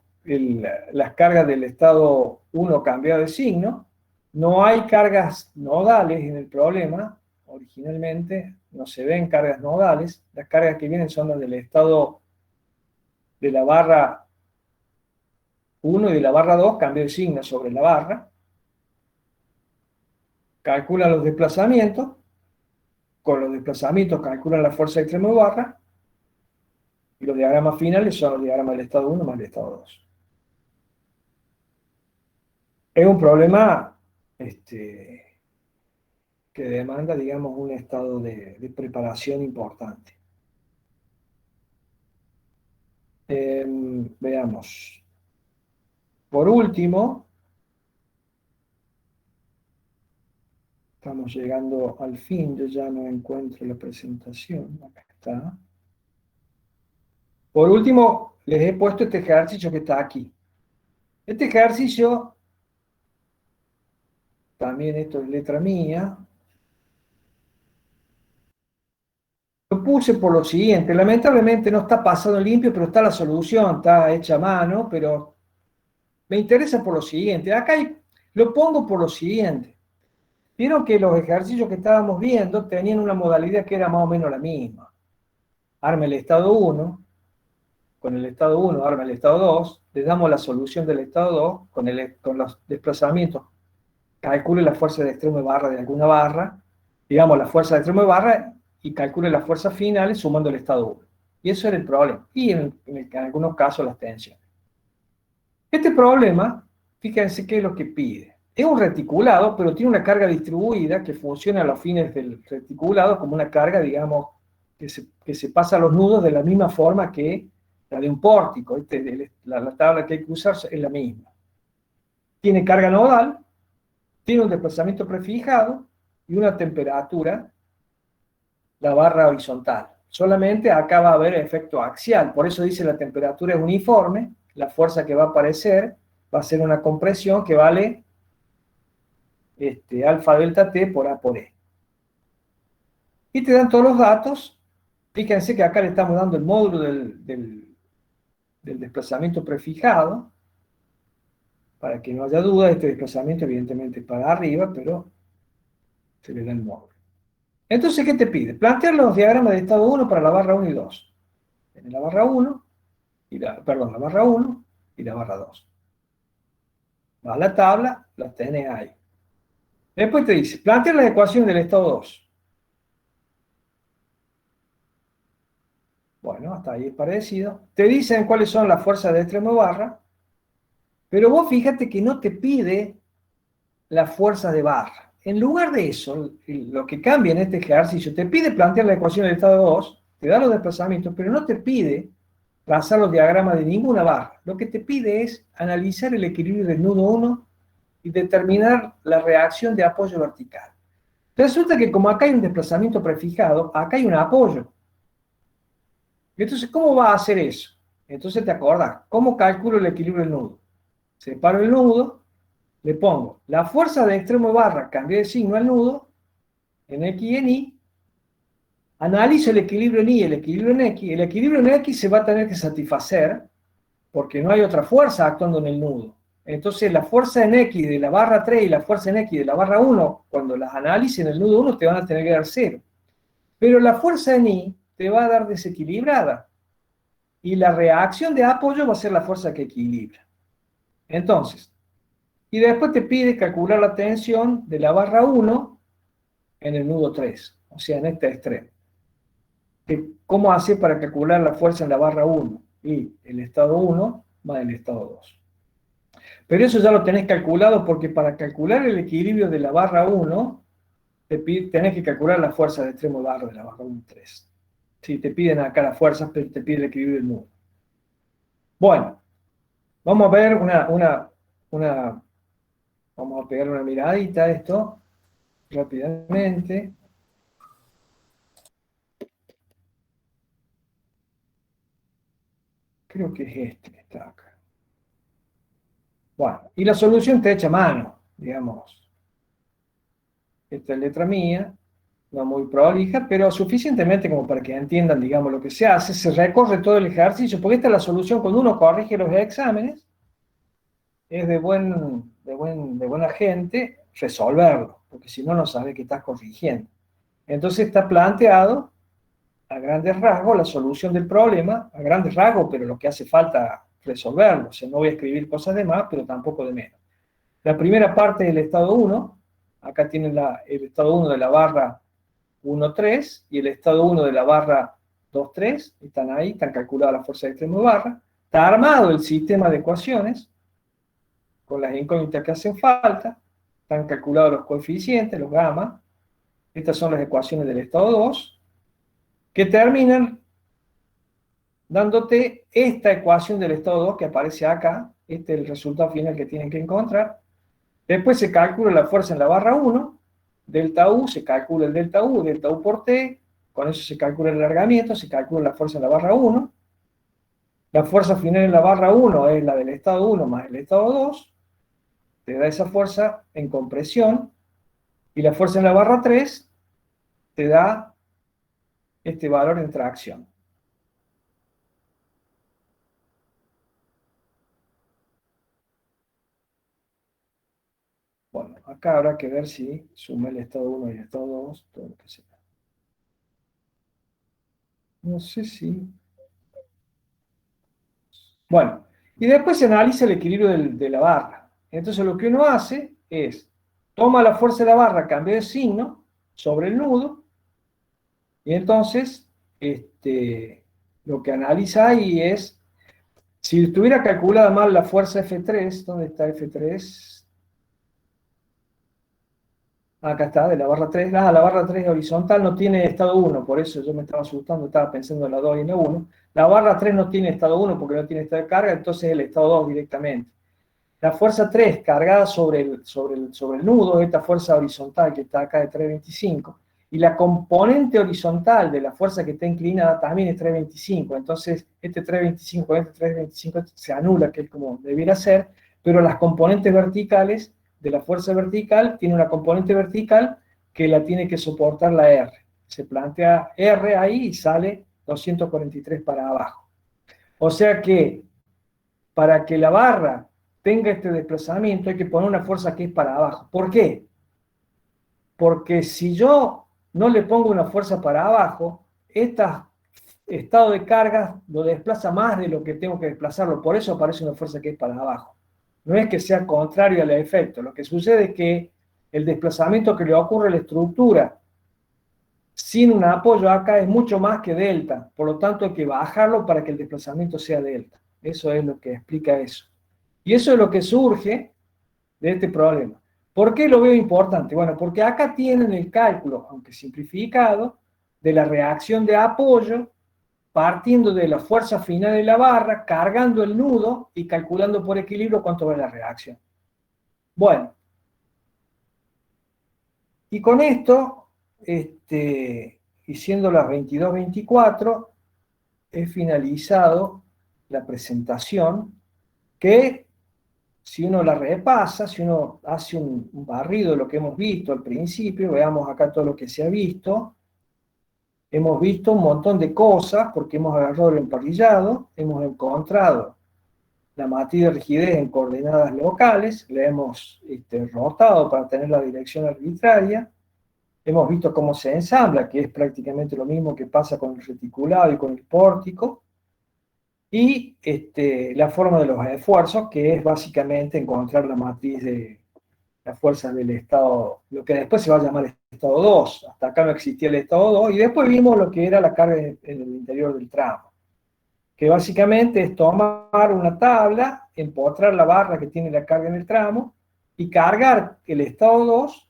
Speaker 1: las cargas del estado 1 cambiado de signo. No hay cargas nodales en el problema, originalmente no se ven cargas nodales. Las cargas que vienen son las del estado de la barra 1 y de la barra 2, cambio de signo sobre la barra. Calcula los desplazamientos, con los desplazamientos calculan la fuerza de extremo de barra, y los diagramas finales son los diagramas del estado 1 más el estado 2. Es un problema que demanda, digamos, un estado de preparación importante. Veamos. Por último, estamos llegando al fin, yo ya no encuentro la presentación, acá está. Por último, les he puesto este ejercicio que está aquí. Este ejercicio, también esto es letra mía, lo puse por lo siguiente. Lamentablemente no está pasado limpio, pero está la solución, está hecha a mano, pero me interesa por lo siguiente. Acá lo pongo por lo siguiente. Vieron que los ejercicios que estábamos viendo tenían una modalidad que era más o menos la misma. Arma el estado 1, con el estado 1 arma el estado 2, le damos la solución del estado 2 con los desplazamientos. Calcule la fuerza de extremo de barra de alguna barra, digamos la fuerza de extremo de barra, y calcule las fuerzas finales sumando el estado 1. Y eso era el problema. Y en algunos casos las tensiones. Este problema, fíjense qué es lo que pide. Es un reticulado, pero tiene una carga distribuida que funciona a los fines del reticulado como una carga, digamos, que se pasa a los nudos de la misma forma que la de un pórtico. La tabla que hay que usar es la misma. Tiene carga nodal, tiene un desplazamiento prefijado y una temperatura, la barra horizontal. Solamente acá va a haber efecto axial, por eso dice la temperatura es uniforme, la fuerza que va a aparecer va a ser una compresión que vale alfa delta T por A por E. Y te dan todos los datos. Fíjense que acá le estamos dando el módulo del desplazamiento prefijado, para que no haya duda. Este desplazamiento evidentemente es para arriba, pero se le da el módulo. Entonces, ¿qué te pide? Plantear los diagramas de estado 1 para la barra 1 y 2. Tienes la barra 1, la barra 1 y la barra 2. Va a la tabla, las tenés ahí. Después te dice, plantear las ecuaciones del estado 2. Bueno, hasta ahí es parecido. Te dicen cuáles son las fuerzas de extremo de barra, pero vos fíjate que no te pide las fuerzas de barra. En lugar de eso, lo que cambia en este ejercicio, te pide plantear la ecuación del estado 2, te da los desplazamientos, pero no te pide trazar los diagramas de ninguna barra. Lo que te pide es analizar el equilibrio del nudo 1 y determinar la reacción de apoyo vertical. Resulta que como acá hay un desplazamiento prefijado, acá hay un apoyo. Entonces, ¿cómo va a hacer eso? Entonces te acordás, ¿cómo calculo el equilibrio del nudo? Separo el nudo, le pongo la fuerza de extremo de barra, cambié de signo al nudo, en X y en Y, analizo el equilibrio en Y, el equilibrio en X. El equilibrio en X se va a tener que satisfacer porque no hay otra fuerza actuando en el nudo. Entonces la fuerza en X de la barra 3 y la fuerza en X de la barra 1, cuando las analices en el nudo 1 te van a tener que dar 0. Pero la fuerza en Y te va a dar desequilibrada. Y la reacción de apoyo va a ser la fuerza que equilibra. Entonces, y después te pide calcular la tensión de la barra 1 en el nudo 3, o sea, en este extremo. ¿Cómo hace para calcular la fuerza en la barra 1? Y el estado 1 más el estado 2. Pero eso ya lo tenés calculado porque para calcular el equilibrio de la barra 1, tenés que calcular la fuerza de extremo de barra de la barra 1-3. Sí, te piden acá las fuerzas, pero te pide el equilibrio del nudo. Bueno, vamos a ver vamos a pegar una miradita a esto rápidamente. Creo que es este que está acá. Bueno, y la solución está hecha a mano, digamos. Esta es letra mía, no muy prolija, pero suficientemente como para que entiendan, digamos, lo que se hace. Se recorre todo el ejercicio, porque esta es la solución cuando uno corrige los exámenes. Es de buena gente resolverlo, porque si no, no sabe que estás corrigiendo. Entonces está planteado a grandes rasgos la solución del problema, a grandes rasgos, pero lo que hace falta resolverlo. O sea, no voy a escribir cosas de más, pero tampoco de menos. La primera parte del estado 1, acá tienen el estado 1 de la barra 1,3 y el estado 1 de la barra 2,3, están ahí, están calculadas las fuerzas de extremo de barra. Está armado el sistema de ecuaciones, con las incógnitas que hacen falta, están calculados los coeficientes, los gamma. Estas son las ecuaciones del estado 2, que terminan dándote esta ecuación del estado 2 que aparece acá. Este es el resultado final que tienen que encontrar. Después se calcula la fuerza en la barra 1, delta U, se calcula el delta U por T, con eso se calcula el alargamiento, se calcula la fuerza en la barra 1. La fuerza final en la barra 1 es la del estado 1 más el estado 2, te da esa fuerza en compresión, y la fuerza en la barra 3 te da este valor en tracción. Bueno, acá habrá que ver si suma el estado 1 y el estado 2, todo lo que sea. No sé si... Bueno, y después se analiza el equilibrio de la barra. Entonces lo que uno hace es, toma la fuerza de la barra, cambia de signo sobre el nudo, y entonces lo que analiza ahí es, si estuviera calculada mal la fuerza F3, ¿dónde está F3? Acá está, de la barra 3. La barra 3 horizontal no tiene estado 1, por eso yo me estaba asustando, estaba pensando en la 2 y en la 1. La barra 3 no tiene estado 1 porque no tiene estado de carga, entonces el estado 2 directamente. La fuerza 3 cargada sobre el nudo, esta fuerza horizontal que está acá de 325, y la componente horizontal de la fuerza que está inclinada también es 325, entonces este 325 este 325 se anula, que es como debiera ser, pero las componentes verticales de la fuerza vertical tiene una componente vertical que la tiene que soportar la R. Se plantea R ahí y sale 243 para abajo. O sea que para que la barra tenga este desplazamiento hay que poner una fuerza que es para abajo. ¿Por qué? Porque si yo no le pongo una fuerza para abajo, este estado de carga lo desplaza más de lo que tengo que desplazarlo. Por eso aparece una fuerza que es para abajo. No es que sea contrario al efecto. Lo que sucede es que el desplazamiento que le ocurre a la estructura sin un apoyo acá es mucho más que delta. Por lo tanto, hay que bajarlo para que el desplazamiento sea delta. Eso es lo que explica eso. Y eso es lo que surge de este problema. ¿Por qué lo veo importante? Bueno, porque acá tienen el cálculo, aunque simplificado, de la reacción de apoyo, partiendo de la fuerza final de la barra, cargando el nudo y calculando por equilibrio cuánto va la reacción. Bueno, y con esto, y siendo las 22:24, he finalizado la presentación que si uno la repasa, si uno hace un barrido de lo que hemos visto al principio, veamos acá todo lo que se ha visto, hemos visto un montón de cosas, porque hemos agarrado el emparrillado, hemos encontrado la matriz de rigidez en coordenadas locales, la hemos rotado para tener la dirección arbitraria, hemos visto cómo se ensambla, que es prácticamente lo mismo que pasa con el reticulado y con el pórtico, y la forma de los esfuerzos, que es básicamente encontrar la matriz de las fuerzas del estado, lo que después se va a llamar estado 2. Hasta acá no existía el estado 2, y después vimos lo que era la carga en el interior del tramo, que básicamente es tomar una tabla, empotrar la barra que tiene la carga en el tramo, y cargar el estado 2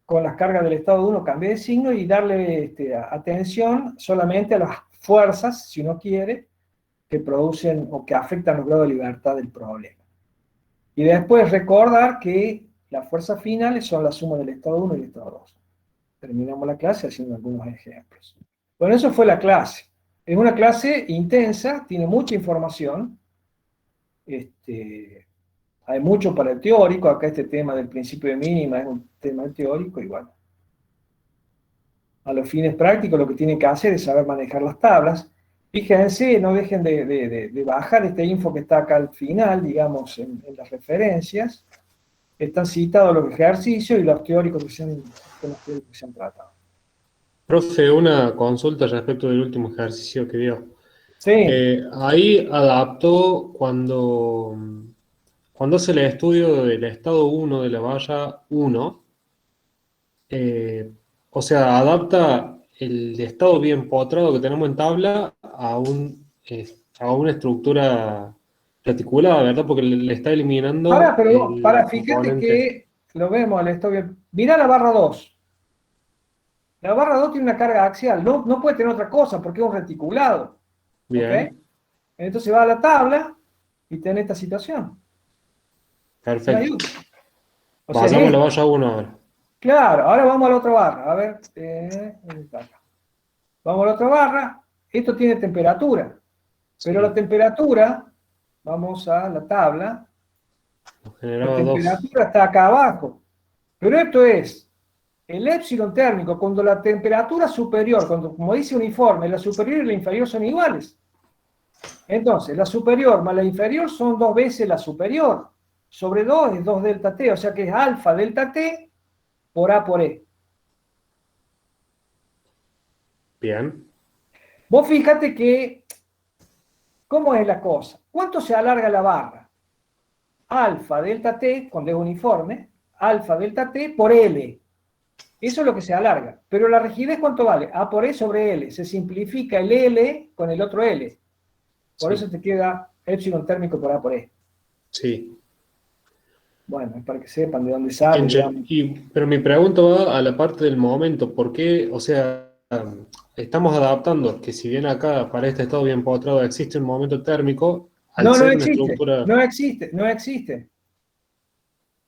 Speaker 1: con las cargas del estado 1, cambie de signo, y darle atención solamente a las fuerzas, si uno quiere, que producen o que afectan los grados de libertad del problema. Y después recordar que las fuerzas finales son la suma del estado 1 y el estado 2. Terminamos la clase haciendo algunos ejemplos. Bueno, eso fue la clase. Es una clase intensa, tiene mucha información. Hay mucho para el teórico. Acá este tema del principio de mínima es un tema teórico, y bueno, a los fines prácticos lo que tienen que hacer es saber manejar las tablas. Fíjense, no dejen de bajar esta info que está acá al final, digamos, en las referencias. Están citados los ejercicios y los teóricos que se han tratado.
Speaker 2: Profe, una consulta respecto del último ejercicio que dio.
Speaker 1: Sí.
Speaker 2: Ahí adaptó cuando hace el estudio del estado 1 de la valla 1, o sea, adapta el estado bien potrado que tenemos en tabla a una estructura reticulada, ¿verdad? Porque le está eliminando
Speaker 1: Fíjate
Speaker 2: componente.
Speaker 1: que lo vemos al estado bien. Mirá la barra 2. La barra 2 tiene una carga axial, no puede tener otra cosa porque es un reticulado.
Speaker 2: Bien.
Speaker 1: ¿Okay? Entonces va a la tabla y tiene esta situación.
Speaker 2: Perfecto.
Speaker 1: O sea,
Speaker 2: Pasamos a la valla 1 ahora.
Speaker 1: Claro, ahora vamos a la otra barra. A ver, vamos a la otra barra. Esto tiene temperatura, pero la temperatura, vamos a la tabla, la temperatura está acá abajo. Pero esto es el épsilon térmico, cuando la temperatura superior, como dice uniforme, la superior y la inferior son iguales. Entonces, la superior más la inferior son 2 veces la superior. Sobre 2 es 2 delta T, o sea que es alfa delta T por A por E.
Speaker 2: Bien.
Speaker 1: Vos fíjate que, ¿cómo es la cosa? ¿Cuánto se alarga la barra? Alfa delta T, cuando es uniforme, alfa delta T por L. Eso es lo que se alarga. Pero la rigidez, ¿cuánto vale? A por E sobre L. Se simplifica el L con el otro L. Por eso te queda épsilon térmico por A por E.
Speaker 2: Sí.
Speaker 1: Bueno, es para que sepan de dónde sale.
Speaker 2: Pero mi pregunta va a la parte del momento. ¿Por qué? O sea, estamos adaptando que si bien acá para este estado bien potrado existe un momento térmico, al ser una estructura...
Speaker 1: No existe.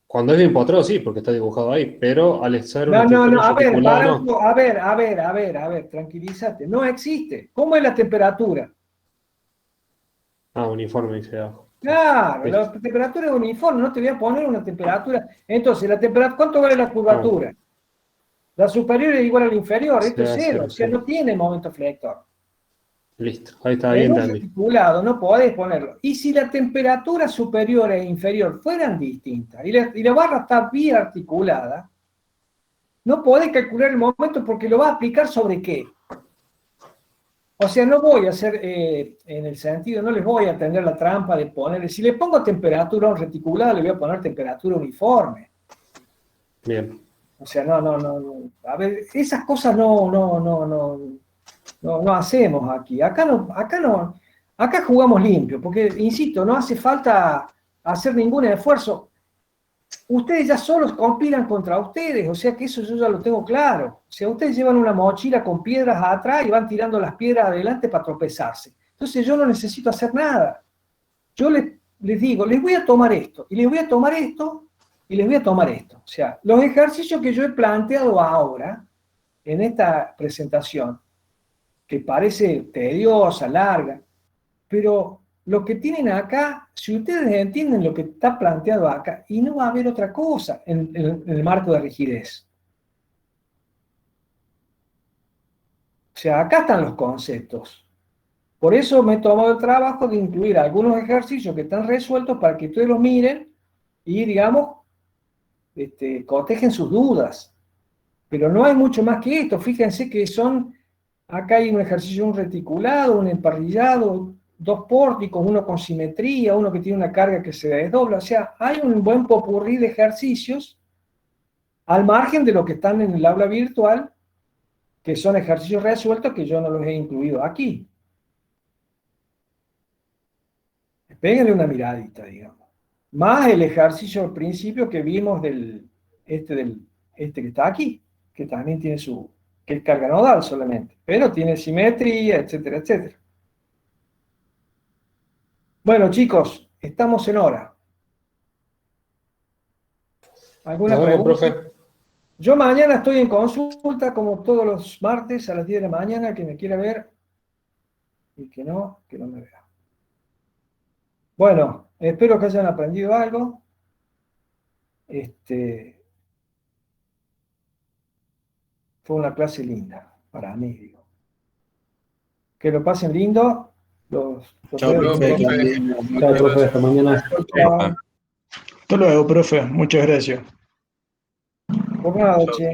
Speaker 2: Cuando es bien potrado, sí, porque está dibujado ahí, pero al ser una
Speaker 1: No,
Speaker 2: estructura
Speaker 1: a ver, tranquilízate. No existe. ¿Cómo es la temperatura?
Speaker 2: Uniforme dice abajo.
Speaker 1: Claro, la temperatura es uniforme, no te voy a poner una temperatura. Entonces, ¿cuánto vale la curvatura? La superior es igual a la inferior, esto es cero, o sea, no tiene momento flector.
Speaker 2: Listo, ahí está bien.
Speaker 1: En un reticulado no podés ponerlo. Y si la temperatura superior e inferior fueran distintas y la barra está bien articulada, no podés calcular el momento porque lo vas a aplicar sobre qué. O sea, no voy a hacer, en el sentido, no les voy a tender la trampa de ponerle, si le pongo temperatura a un reticulado, le voy a poner temperatura uniforme.
Speaker 2: Bien.
Speaker 1: O sea, no. A ver, esas cosas no hacemos aquí. Acá jugamos limpio, porque, insisto, no hace falta hacer ningún esfuerzo. Ustedes ya solos compilan contra ustedes, o sea que eso yo ya lo tengo claro. O sea, ustedes llevan una mochila con piedras atrás y van tirando las piedras adelante para tropezarse. Entonces yo no necesito hacer nada. Yo les digo, les voy a tomar esto, y les voy a tomar esto, y les voy a tomar esto. O sea, los ejercicios que yo he planteado ahora, en esta presentación, que parece tediosa, larga, pero lo que tienen acá, si ustedes entienden lo que está planteado acá, y no va a haber otra cosa en el marco de rigidez. O sea, acá están los conceptos. Por eso me he tomado el trabajo de incluir algunos ejercicios que están resueltos para que ustedes los miren y, digamos, cotejen sus dudas. Pero no hay mucho más que esto. Fíjense que acá hay un ejercicio, un reticulado, un emparrillado, 2 pórticos, uno con simetría, uno que tiene una carga que se desdobla. O sea, hay un buen popurrí de ejercicios al margen de lo que están en el aula virtual, que son ejercicios resueltos que yo no los he incluido aquí. Péguenle una miradita, digamos. Más el ejercicio al principio que vimos este que está aquí, que también tiene que es carga nodal solamente, pero tiene simetría, etcétera, etcétera. Bueno, chicos, estamos en hora. ¿Alguna pregunta?
Speaker 2: Profe.
Speaker 1: Yo mañana estoy en consulta, como todos los martes a las 10 de la mañana, que me quiera ver, y que no me vea. Bueno, espero que hayan aprendido algo. Fue una clase linda, para mí, digo. Que lo pasen lindo.
Speaker 3: Chao, profe.
Speaker 5: Chao, profe, hasta mañana.
Speaker 1: Chao.
Speaker 4: Hasta luego, profe. Muchas gracias.
Speaker 1: Buenas noches.